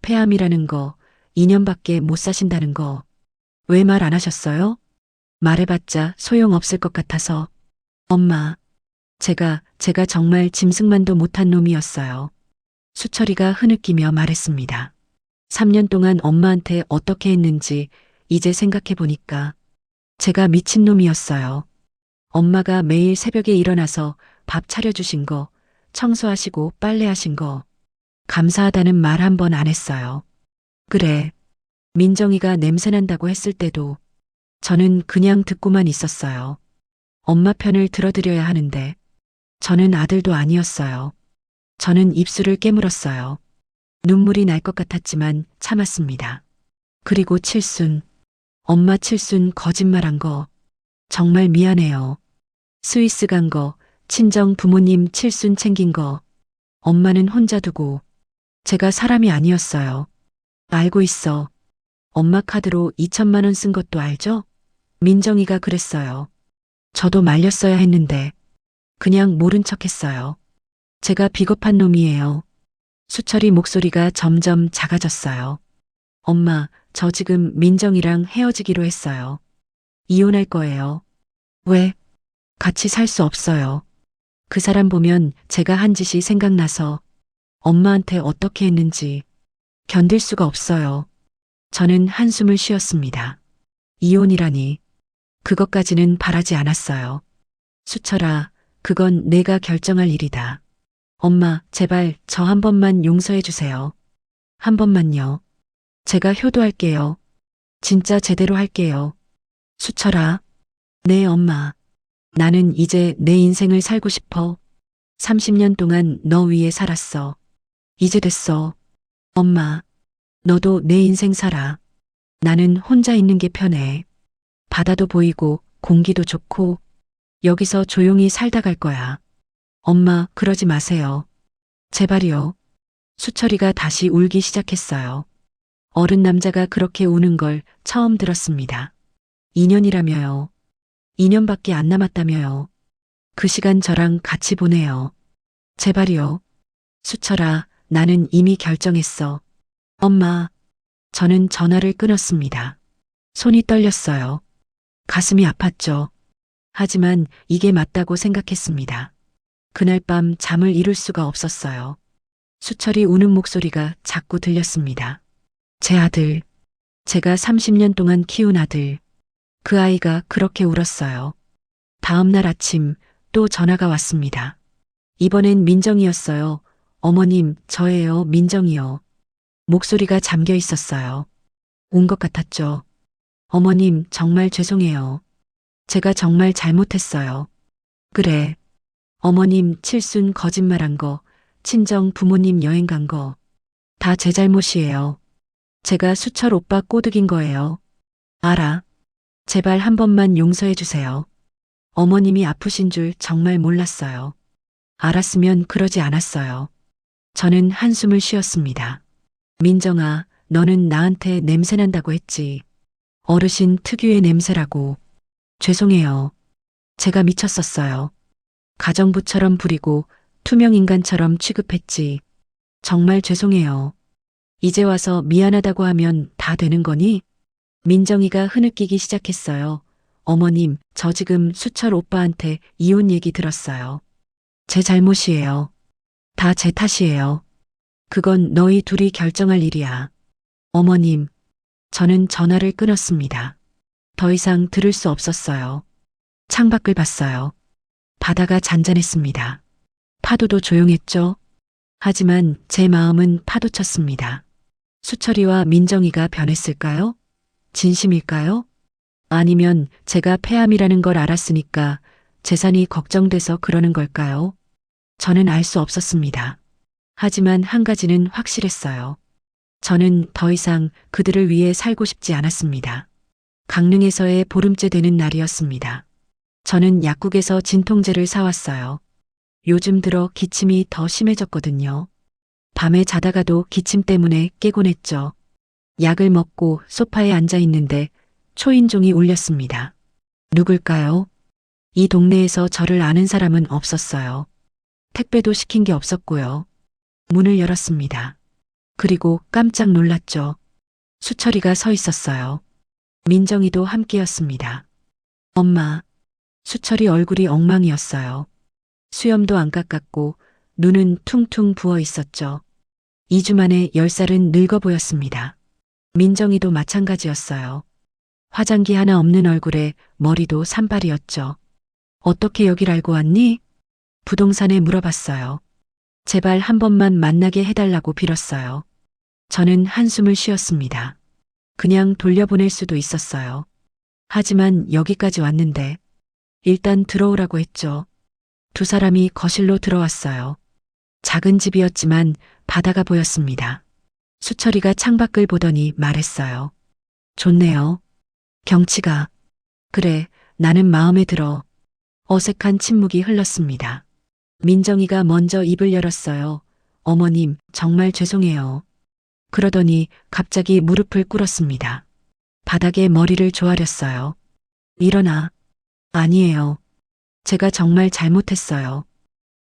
폐암이라는 거, 2년밖에 못 사신다는 거. 왜 말 안 하셨어요? 말해봤자 소용없을 것 같아서. 엄마, 제가 정말 짐승만도 못한 놈이었어요. 수철이가 흐느끼며 말했습니다. 3년 동안 엄마한테 어떻게 했는지 이제 생각해 보니까 제가 미친놈이었어요. 엄마가 매일 새벽에 일어나서 밥 차려주신 거, 청소하시고 빨래하신 거, 감사하다는 말 한 번 안 했어요. 그래, 민정이가 냄새난다고 했을 때도 저는 그냥 듣고만 있었어요. 엄마 편을 들어드려야 하는데 저는 아들도 아니었어요. 저는 입술을 깨물었어요. 눈물이 날 것 같았지만 참았습니다. 그리고 칠순, 엄마 칠순 거짓말한 거 정말 미안해요. 스위스 간 거, 친정 부모님 칠순 챙긴 거, 엄마는 혼자 두고 제가 사람이 아니었어요. 알고 있어. 엄마 카드로 2천만 원 쓴 것도 알죠? 민정이가 그랬어요. 저도 말렸어야 했는데 그냥 모른 척 했어요. 제가 비겁한 놈이에요. 수철이 목소리가 점점 작아졌어요. 엄마, 저 지금 민정이랑 헤어지기로 했어요. 이혼할 거예요. 왜? 같이 살 수 없어요. 그 사람 보면 제가 한 짓이 생각나서 엄마한테 어떻게 했는지 견딜 수가 없어요. 저는 한숨을 쉬었습니다. 이혼이라니. 그것까지는 바라지 않았어요. 수철아, 그건 내가 결정할 일이다. 엄마, 제발 저 한 번만 용서해 주세요. 한 번만요. 제가 효도할게요. 진짜 제대로 할게요. 수철아. 네, 엄마. 나는 이제 내 인생을 살고 싶어. 30년 동안 너 위해 살았어. 이제 됐어. 엄마, 너도 내 인생 살아. 나는 혼자 있는 게 편해. 바다도 보이고 공기도 좋고 여기서 조용히 살다 갈 거야. 엄마, 그러지 마세요. 제발이요. 수철이가 다시 울기 시작했어요. 어른 남자가 그렇게 우는 걸 처음 들었습니다. 2년이라며요. 2년밖에 안 남았다며요. 그 시간 저랑 같이 보내요. 제발이요. 수철아, 나는 이미 결정했어. 엄마, 저는 전화를 끊었습니다. 손이 떨렸어요. 가슴이 아팠죠. 하지만 이게 맞다고 생각했습니다. 그날 밤 잠을 이룰 수가 없었어요. 수철이 우는 목소리가 자꾸 들렸습니다. 제 아들, 제가 30년 동안 키운 아들, 그 아이가 그렇게 울었어요. 다음 날 아침 또 전화가 왔습니다. 이번엔 민정이었어요. 어머님, 저예요, 민정이요. 목소리가 잠겨 있었어요. 온 것 같았죠. 어머님, 정말 죄송해요. 제가 정말 잘못했어요. 그래. 어머님, 칠순 거짓말한 거, 친정 부모님 여행 간 거, 다 제 잘못이에요. 제가 수철 오빠 꼬드긴 거예요. 알아. 제발 한 번만 용서해 주세요. 어머님이 아프신 줄 정말 몰랐어요. 알았으면 그러지 않았어요. 저는 한숨을 쉬었습니다. 민정아, 너는 나한테 냄새난다고 했지. 어르신 특유의 냄새라고. 죄송해요. 제가 미쳤었어요. 가정부처럼 부리고 투명인간처럼 취급했지. 정말 죄송해요. 이제 와서 미안하다고 하면 다 되는 거니? 민정이가 흐느끼기 시작했어요. 어머님, 저 지금 수철 오빠한테 이혼 얘기 들었어요. 제 잘못이에요. 다 제 탓이에요. 그건 너희 둘이 결정할 일이야. 어머님, 저는 전화를 끊었습니다. 더 이상 들을 수 없었어요. 창밖을 봤어요. 바다가 잔잔했습니다. 파도도 조용했죠. 하지만 제 마음은 파도쳤습니다. 수철이와 민정이가 변했을까요? 진심일까요? 아니면 제가 폐암이라는 걸 알았으니까 재산이 걱정돼서 그러는 걸까요? 저는 알 수 없었습니다. 하지만 한 가지는 확실했어요. 저는 더 이상 그들을 위해 살고 싶지 않았습니다. 강릉에서의 보름째 되는 날이었습니다. 저는 약국에서 진통제를 사왔어요. 요즘 들어 기침이 더 심해졌거든요. 밤에 자다가도 기침 때문에 깨곤 했죠. 약을 먹고 소파에 앉아 있는데 초인종이 울렸습니다. 누굴까요? 이 동네에서 저를 아는 사람은 없었어요. 택배도 시킨 게 없었고요. 문을 열었습니다. 그리고 깜짝 놀랐죠. 수철이가 서 있었어요. 민정이도 함께였습니다. 엄마, 수철이 얼굴이 엉망이었어요. 수염도 안 깎았고 눈은 퉁퉁 부어 있었죠. 2주 만에 10살은 늙어 보였습니다. 민정이도 마찬가지였어요. 화장기 하나 없는 얼굴에 머리도 산발이었죠. 어떻게 여길 알고 왔니? 부동산에 물어봤어요. 제발 한 번만 만나게 해달라고 빌었어요. 저는 한숨을 쉬었습니다. 그냥 돌려보낼 수도 있었어요. 하지만 여기까지 왔는데 일단 들어오라고 했죠. 두 사람이 거실로 들어왔어요. 작은 집이었지만 바다가 보였습니다. 수철이가 창밖을 보더니 말했어요. 좋네요. 경치가. 그래, 나는 마음에 들어. 어색한 침묵이 흘렀습니다. 민정이가 먼저 입을 열었어요. 어머님, 정말 죄송해요. 그러더니 갑자기 무릎을 꿇었습니다. 바닥에 머리를 조아렸어요. 일어나. 아니에요. 제가 정말 잘못했어요.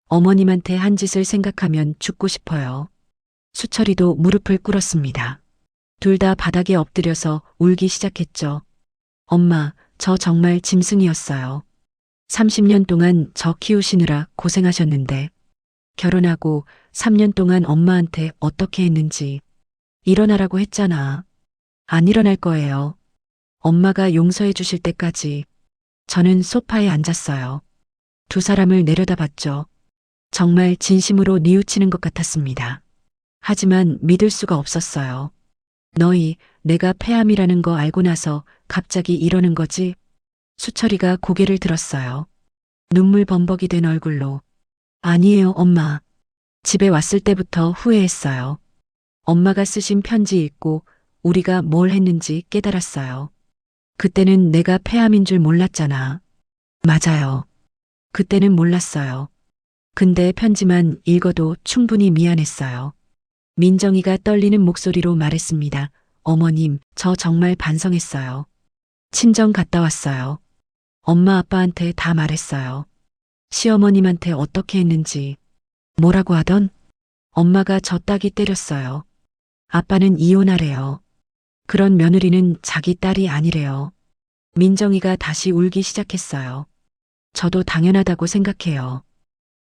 어머님한테 한 짓을 생각하면 죽고 싶어요. 수철이도 무릎을 꿇었습니다. 둘 다 바닥에 엎드려서 울기 시작했죠. 엄마, 저 정말 짐승이었어요. 30년 동안 저 키우시느라 고생하셨는데, 결혼하고 3년 동안 엄마한테 어떻게 했는지, 일어나라고 했잖아. 안 일어날 거예요. 엄마가 용서해 주실 때까지. 저는 소파에 앉았어요. 두 사람을 내려다봤죠. 정말 진심으로 뉘우치는 것 같았습니다. 하지만 믿을 수가 없었어요. 너희, 내가 폐암이라는 거 알고 나서 갑자기 이러는 거지? 수철이가 고개를 들었어요. 눈물 범벅이 된 얼굴로. 아니에요, 엄마. 집에 왔을 때부터 후회했어요. 엄마가 쓰신 편지 읽고 우리가 뭘 했는지 깨달았어요. 그때는 내가 폐암인 줄 몰랐잖아. 맞아요. 그때는 몰랐어요. 근데 편지만 읽어도 충분히 미안했어요. 민정이가 떨리는 목소리로 말했습니다. 어머님, 저 정말 반성했어요. 친정 갔다 왔어요. 엄마 아빠한테 다 말했어요. 시어머님한테 어떻게 했는지. 뭐라고 하던? 엄마가 저 따기 때렸어요. 아빠는 이혼하래요. 그런 며느리는 자기 딸이 아니래요. 민정이가 다시 울기 시작했어요. 저도 당연하다고 생각해요.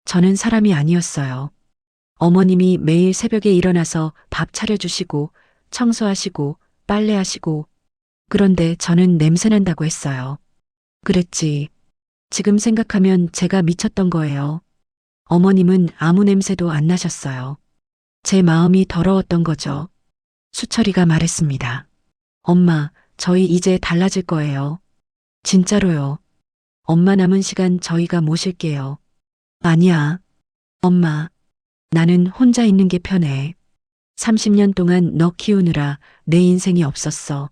저는 사람이 아니었어요. 어머님이 매일 새벽에 일어나서 밥 차려주시고, 청소하시고, 빨래하시고, 그런데 저는 냄새난다고 했어요. 그랬지. 지금 생각하면 제가 미쳤던 거예요. 어머님은 아무 냄새도 안 나셨어요. 제 마음이 더러웠던 거죠. 수철이가 말했습니다. 엄마, 저희 이제 달라질 거예요. 진짜로요. 엄마 남은 시간 저희가 모실게요. 아니야. 엄마, 나는 혼자 있는 게 편해. 30년 동안 너 키우느라 내 인생이 없었어.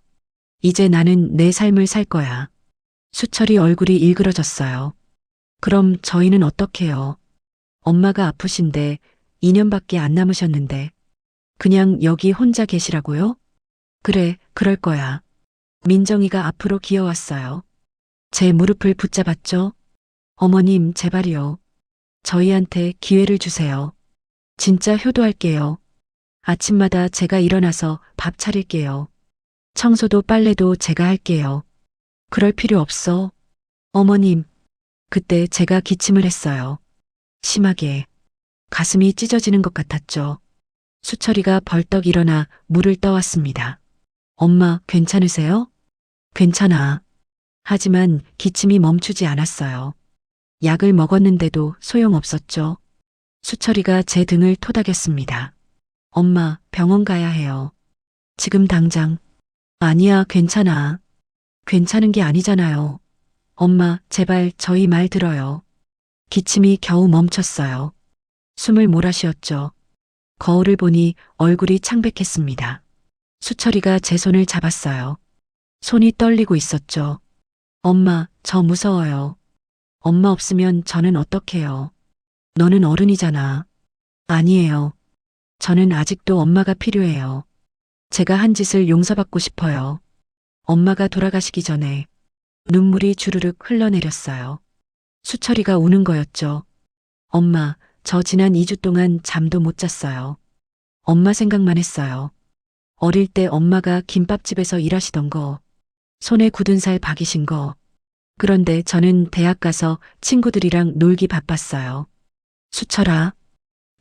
이제 나는 내 삶을 살 거야. 수철이 얼굴이 일그러졌어요. 그럼 저희는 어떡해요? 엄마가 아프신데 2년밖에 안 남으셨는데 그냥 여기 혼자 계시라고요? 그래, 그럴 거야. 민정이가 앞으로 기어왔어요. 제 무릎을 붙잡았죠. 어머님, 제발요. 저희한테 기회를 주세요. 진짜 효도할게요. 아침마다 제가 일어나서 밥 차릴게요. 청소도 빨래도 제가 할게요. 그럴 필요 없어. 어머님, 그때 제가 기침을 했어요. 심하게. 가슴이 찢어지는 것 같았죠. 수철이가 벌떡 일어나 물을 떠왔습니다. 엄마, 괜찮으세요? 괜찮아. 하지만 기침이 멈추지 않았어요. 약을 먹었는데도 소용없었죠. 수철이가 제 등을 토닥였습니다. 엄마, 병원 가야 해요. 지금 당장. 아니야, 괜찮아. 괜찮은 게 아니잖아요. 엄마, 제발 저희 말 들어요. 기침이 겨우 멈췄어요. 숨을 몰아쉬었죠. 거울을 보니 얼굴이 창백했습니다. 수철이가 제 손을 잡았어요. 손이 떨리고 있었죠. 엄마, 저 무서워요. 엄마 없으면 저는 어떡해요. 너는 어른이잖아. 아니에요. 저는 아직도 엄마가 필요해요. 제가 한 짓을 용서받고 싶어요. 엄마가 돌아가시기 전에 눈물이 주르륵 흘러내렸어요. 수철이가 우는 거였죠. 엄마, 저 지난 2주 동안 잠도 못 잤어요. 엄마 생각만 했어요. 어릴 때 엄마가 김밥집에서 일하시던 거, 손에 굳은 살 박이신 거. 그런데 저는 대학 가서 친구들이랑 놀기 바빴어요. 수철아,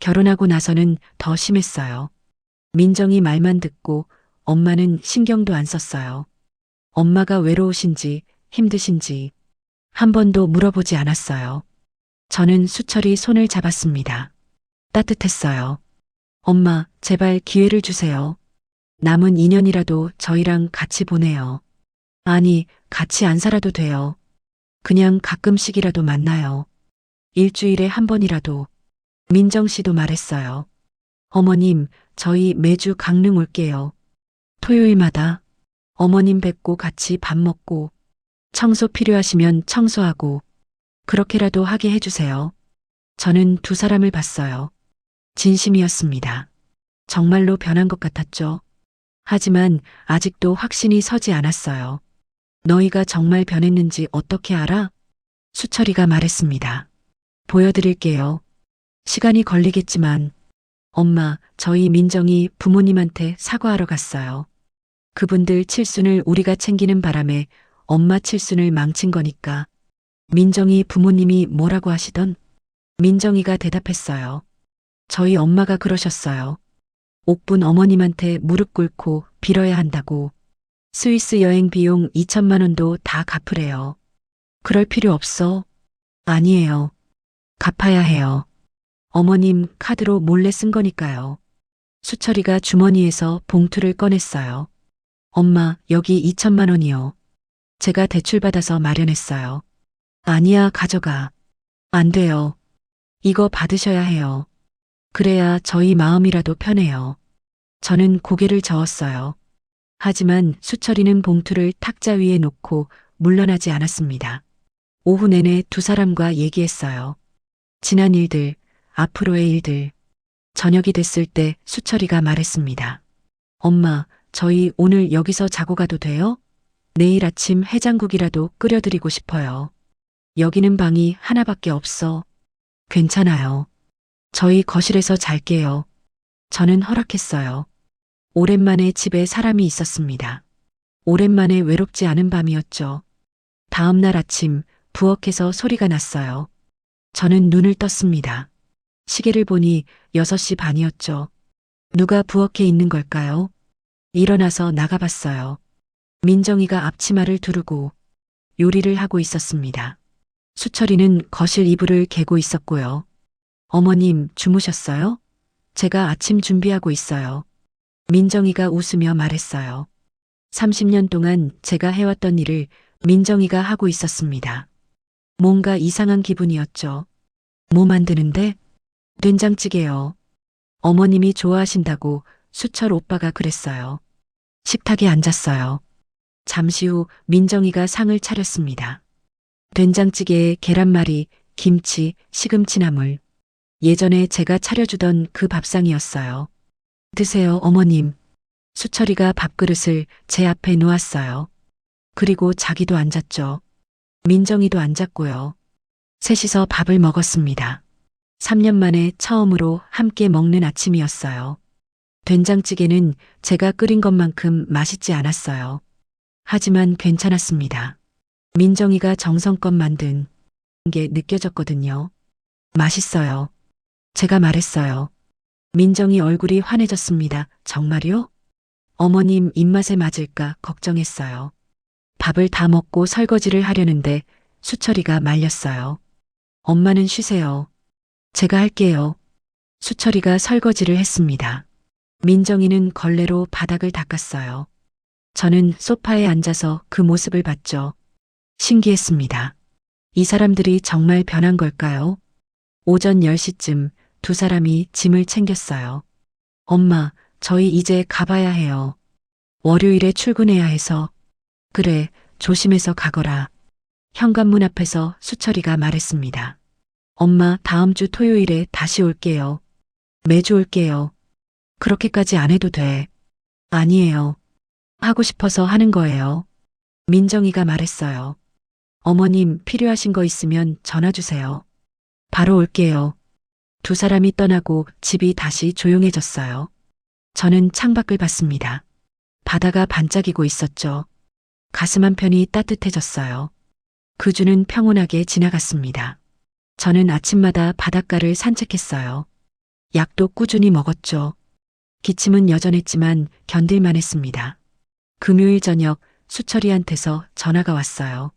결혼하고 나서는 더 심했어요. 민정이 말만 듣고 엄마는 신경도 안 썼어요. 엄마가 외로우신지 힘드신지 한 번도 물어보지 않았어요. 저는 수철이 손을 잡았습니다. 따뜻했어요. 엄마, 제발 기회를 주세요. 남은 2년이라도 저희랑 같이 보내요. 아니, 같이 안 살아도 돼요. 그냥 가끔씩이라도 만나요. 일주일에 한 번이라도. 민정 씨도 말했어요. 어머님, 저희 매주 강릉 올게요. 토요일마다 어머님 뵙고 같이 밥 먹고 청소 필요하시면 청소하고 그렇게라도 하게 해주세요. 저는 두 사람을 봤어요. 진심이었습니다. 정말로 변한 것 같았죠. 하지만 아직도 확신이 서지 않았어요. 너희가 정말 변했는지 어떻게 알아? 수철이가 말했습니다. 보여드릴게요. 시간이 걸리겠지만 엄마, 저희 민정이 부모님한테 사과하러 갔어요. 그분들 칠순을 우리가 챙기는 바람에 엄마 칠순을 망친 거니까. 민정이 부모님이 뭐라고 하시던? 민정이가 대답했어요. 저희 엄마가 그러셨어요. 옥분 어머님한테 무릎 꿇고 빌어야 한다고. 스위스 여행 비용 2천만 원도 다 갚으래요. 그럴 필요 없어. 아니에요. 갚아야 해요. 어머님 카드로 몰래 쓴 거니까요. 수철이가 주머니에서 봉투를 꺼냈어요. 엄마, 여기 2천만 원이요. 제가 대출받아서 마련했어요. 아니야, 가져가. 안 돼요. 이거 받으셔야 해요. 그래야 저희 마음이라도 편해요. 저는 고개를 저었어요. 하지만 수철이는 봉투를 탁자 위에 놓고 물러나지 않았습니다. 오후 내내 두 사람과 얘기했어요. 지난 일들, 앞으로의 일들. 저녁이 됐을 때 수철이가 말했습니다. 엄마, 저희 오늘 여기서 자고 가도 돼요? 내일 아침 해장국이라도 끓여드리고 싶어요. 여기는 방이 하나밖에 없어. 괜찮아요. 저희 거실에서 잘게요. 저는 허락했어요. 오랜만에 집에 사람이 있었습니다. 오랜만에 외롭지 않은 밤이었죠. 다음 날 아침 부엌에서 소리가 났어요. 저는 눈을 떴습니다. 시계를 보니 6시 반이었죠. 누가 부엌에 있는 걸까요? 일어나서 나가봤어요. 민정이가 앞치마를 두르고 요리를 하고 있었습니다. 수철이는 거실 이불을 개고 있었고요. 어머님, 주무셨어요? 제가 아침 준비하고 있어요. 민정이가 웃으며 말했어요. 30년 동안 제가 해왔던 일을 민정이가 하고 있었습니다. 뭔가 이상한 기분이었죠. 뭐 만드는데? 된장찌개요. 어머님이 좋아하신다고 수철 오빠가 그랬어요. 식탁에 앉았어요. 잠시 후 민정이가 상을 차렸습니다. 된장찌개에 계란말이, 김치, 시금치나물. 예전에 제가 차려주던 그 밥상이었어요. 드세요, 어머님. 수철이가 밥그릇을 제 앞에 놓았어요. 그리고 자기도 앉았죠. 민정이도 앉았고요. 셋이서 밥을 먹었습니다. 3년 만에 처음으로 함께 먹는 아침이었어요. 된장찌개는 제가 끓인 것만큼 맛있지 않았어요. 하지만 괜찮았습니다. 민정이가 정성껏 만든 게 느껴졌거든요. 맛있어요. 제가 말했어요. 민정이 얼굴이 환해졌습니다. 정말요? 어머님 입맛에 맞을까 걱정했어요. 밥을 다 먹고 설거지를 하려는데 수철이가 말렸어요. 엄마는 쉬세요. 제가 할게요. 수철이가 설거지를 했습니다. 민정이는 걸레로 바닥을 닦았어요. 저는 소파에 앉아서 그 모습을 봤죠. 신기했습니다. 이 사람들이 정말 변한 걸까요? 오전 10시쯤 두 사람이 짐을 챙겼어요. 엄마, 저희 이제 가봐야 해요. 월요일에 출근해야 해서. 그래, 조심해서 가거라. 현관문 앞에서 수철이가 말했습니다. 엄마, 다음 주 토요일에 다시 올게요. 매주 올게요. 그렇게까지 안 해도 돼. 아니에요. 하고 싶어서 하는 거예요. 민정이가 말했어요. 어머님, 필요하신 거 있으면 전화 주세요. 바로 올게요. 두 사람이 떠나고 집이 다시 조용해졌어요. 저는 창밖을 봤습니다. 바다가 반짝이고 있었죠. 가슴 한편이 따뜻해졌어요. 그 주는 평온하게 지나갔습니다. 저는 아침마다 바닷가를 산책했어요. 약도 꾸준히 먹었죠. 기침은 여전했지만 견딜만 했습니다. 금요일 저녁 수철이한테서 전화가 왔어요.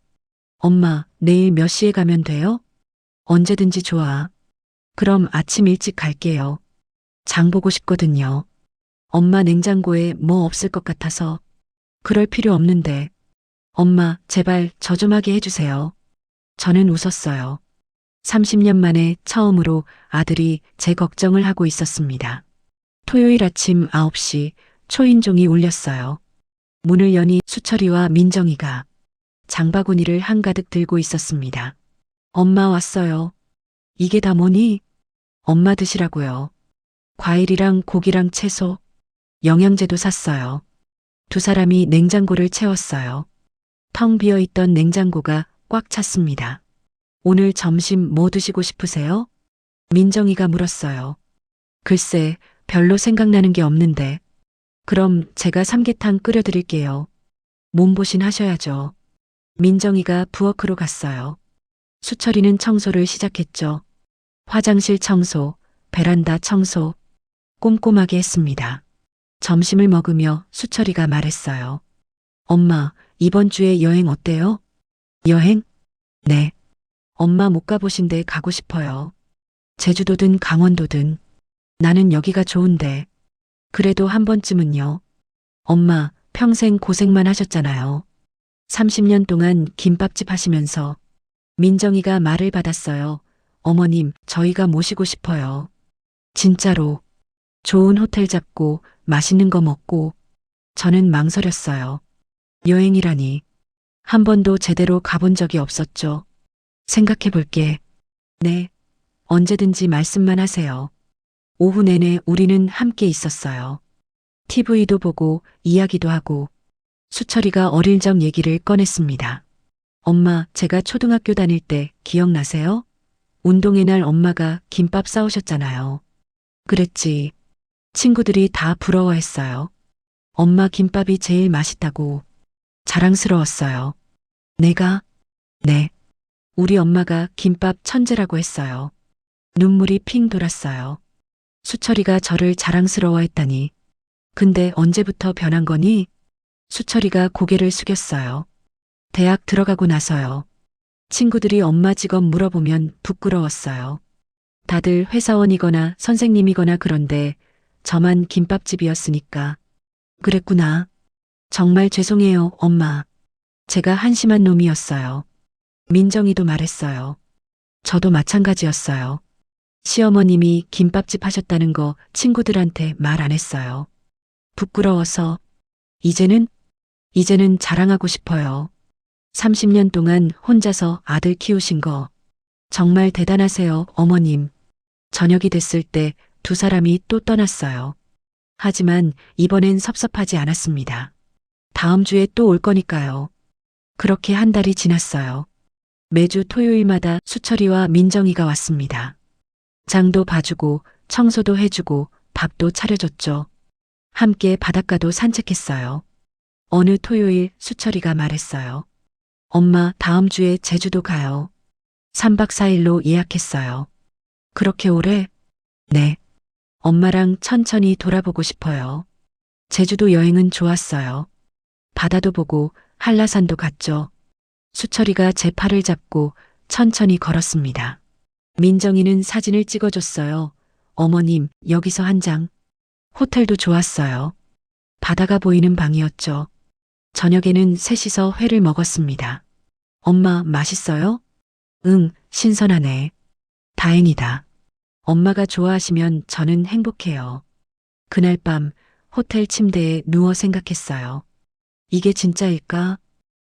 엄마, 내일 몇 시에 가면 돼요? 언제든지 좋아. 그럼 아침 일찍 갈게요. 장 보고 싶거든요. 엄마 냉장고에 뭐 없을 것 같아서. 그럴 필요 없는데. 엄마, 제발 저 좀 하게 해주세요. 저는 웃었어요. 30년 만에 처음으로 아들이 제 걱정을 하고 있었습니다. 토요일 아침 9시 초인종이 울렸어요. 문을 여니 수철이와 민정이가 장바구니를 한가득 들고 있었습니다. 엄마 왔어요. 이게 다 뭐니? 엄마 드시라고요. 과일이랑 고기랑 채소, 영양제도 샀어요. 두 사람이 냉장고를 채웠어요. 텅 비어있던 냉장고가 꽉 찼습니다. 오늘 점심 뭐 드시고 싶으세요? 민정이가 물었어요. 글쎄, 별로 생각나는 게 없는데. 그럼 제가 삼계탕 끓여드릴게요. 몸보신 하셔야죠. 민정이가 부엌으로 갔어요. 수철이는 청소를 시작했죠. 화장실 청소, 베란다 청소, 꼼꼼하게 했습니다. 점심을 먹으며 수철이가 말했어요. 엄마, 이번 주에 여행 어때요? 여행? 네. 엄마 못 가보신 데 가고 싶어요. 제주도든 강원도든. 나는 여기가 좋은데. 그래도 한 번쯤은요. 엄마, 평생 고생만 하셨잖아요. 30년 동안 김밥집 하시면서. 민정이가 말을 받았어요. 어머님, 저희가 모시고 싶어요. 진짜로. 좋은 호텔 잡고 맛있는 거 먹고. 저는 망설였어요. 여행이라니. 한 번도 제대로 가본 적이 없었죠. 생각해 볼게. 네. 언제든지 말씀만 하세요. 오후 내내 우리는 함께 있었어요. TV도 보고 이야기도 하고. 수철이가 어릴 적 얘기를 꺼냈습니다. 엄마, 제가 초등학교 다닐 때 기억나세요? 운동회 날 엄마가 김밥 싸오셨잖아요. 그랬지. 친구들이 다 부러워했어요. 엄마 김밥이 제일 맛있다고. 자랑스러웠어요. 내가? 네. 우리 엄마가 김밥 천재라고 했어요. 눈물이 핑 돌았어요. 수철이가 저를 자랑스러워했다니. 근데 언제부터 변한 거니? 수철이가 고개를 숙였어요. 대학 들어가고 나서요. 친구들이 엄마 직업 물어보면 부끄러웠어요. 다들 회사원이거나 선생님이거나 그런데 저만 김밥집이었으니까. 그랬구나. 정말 죄송해요, 엄마. 제가 한심한 놈이었어요. 민정이도 말했어요. 저도 마찬가지였어요. 시어머님이 김밥집 하셨다는 거 친구들한테 말 안 했어요. 부끄러워서. 이제는 자랑하고 싶어요. 30년 동안 혼자서 아들 키우신 거. 정말 대단하세요, 어머님. 저녁이 됐을 때 두 사람이 또 떠났어요. 하지만 이번엔 섭섭하지 않았습니다. 다음 주에 또 올 거니까요. 그렇게 한 달이 지났어요. 매주 토요일마다 수철이와 민정이가 왔습니다. 장도 봐주고 청소도 해주고 밥도 차려줬죠. 함께 바닷가도 산책했어요. 어느 토요일 수철이가 말했어요. 엄마, 다음 주에 제주도 가요. 3박 4일로 예약했어요. 그렇게 오래? 네. 엄마랑 천천히 돌아보고 싶어요. 제주도 여행은 좋았어요. 바다도 보고 한라산도 갔죠. 수철이가 제 팔을 잡고 천천히 걸었습니다. 민정이는 사진을 찍어줬어요. 어머님, 여기서 한 장. 호텔도 좋았어요. 바다가 보이는 방이었죠. 저녁에는 셋이서 회를 먹었습니다. 엄마, 맛있어요? 응, 신선하네. 다행이다. 엄마가 좋아하시면 저는 행복해요. 그날 밤 호텔 침대에 누워 생각했어요. 이게 진짜일까?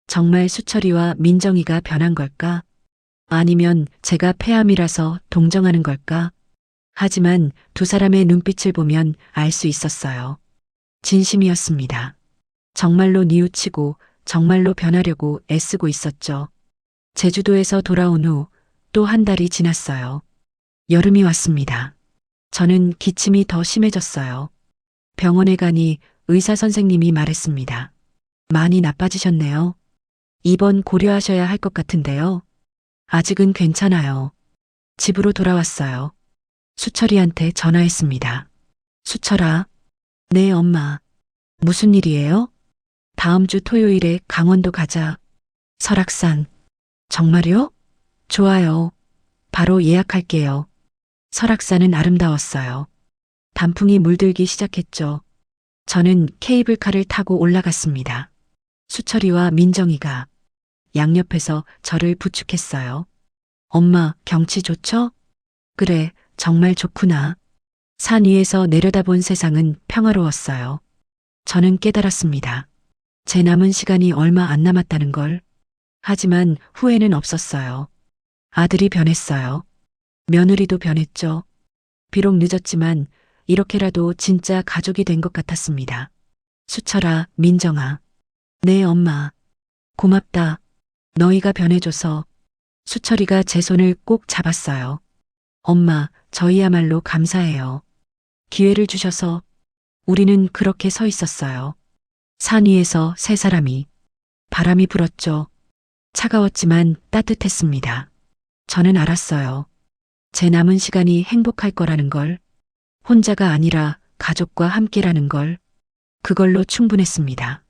정말 수철이와 민정이가 변한 걸까? 아니면 제가 폐암이라서 동정하는 걸까? 하지만 두 사람의 눈빛을 보면 알 수 있었어요. 진심이었습니다. 정말로 뉘우치고 정말로 변하려고 애쓰고 있었죠. 제주도에서 돌아온 후 또 한 달이 지났어요. 여름이 왔습니다. 저는 기침이 더 심해졌어요. 병원에 가니 의사 선생님이 말했습니다. 많이 나빠지셨네요. 입원 고려하셔야 할 것 같은데요. 아직은 괜찮아요. 집으로 돌아왔어요. 수철이한테 전화했습니다. 수철아. 네, 엄마. 무슨 일이에요? 다음 주 토요일에 강원도 가자. 설악산. 정말요? 좋아요. 바로 예약할게요. 설악산은 아름다웠어요. 단풍이 물들기 시작했죠. 저는 케이블카를 타고 올라갔습니다. 수철이와 민정이가 양옆에서 저를 부축했어요. 엄마, 경치 좋죠? 그래, 정말 좋구나. 산 위에서 내려다본 세상은 평화로웠어요. 저는 깨달았습니다. 제 남은 시간이 얼마 안 남았다는 걸. 하지만 후회는 없었어요. 아들이 변했어요. 며느리도 변했죠. 비록 늦었지만 이렇게라도 진짜 가족이 된 것 같았습니다. 수철아, 민정아. 네, 엄마. 고맙다. 너희가 변해줘서. 수철이가 제 손을 꼭 잡았어요. 엄마, 저희야말로 감사해요. 기회를 주셔서. 우리는 그렇게 서 있었어요. 산 위에서 세 사람이. 바람이 불었죠. 차가웠지만 따뜻했습니다. 저는 알았어요. 제 남은 시간이 행복할 거라는 걸. 혼자가 아니라 가족과 함께라는 걸. 그걸로 충분했습니다.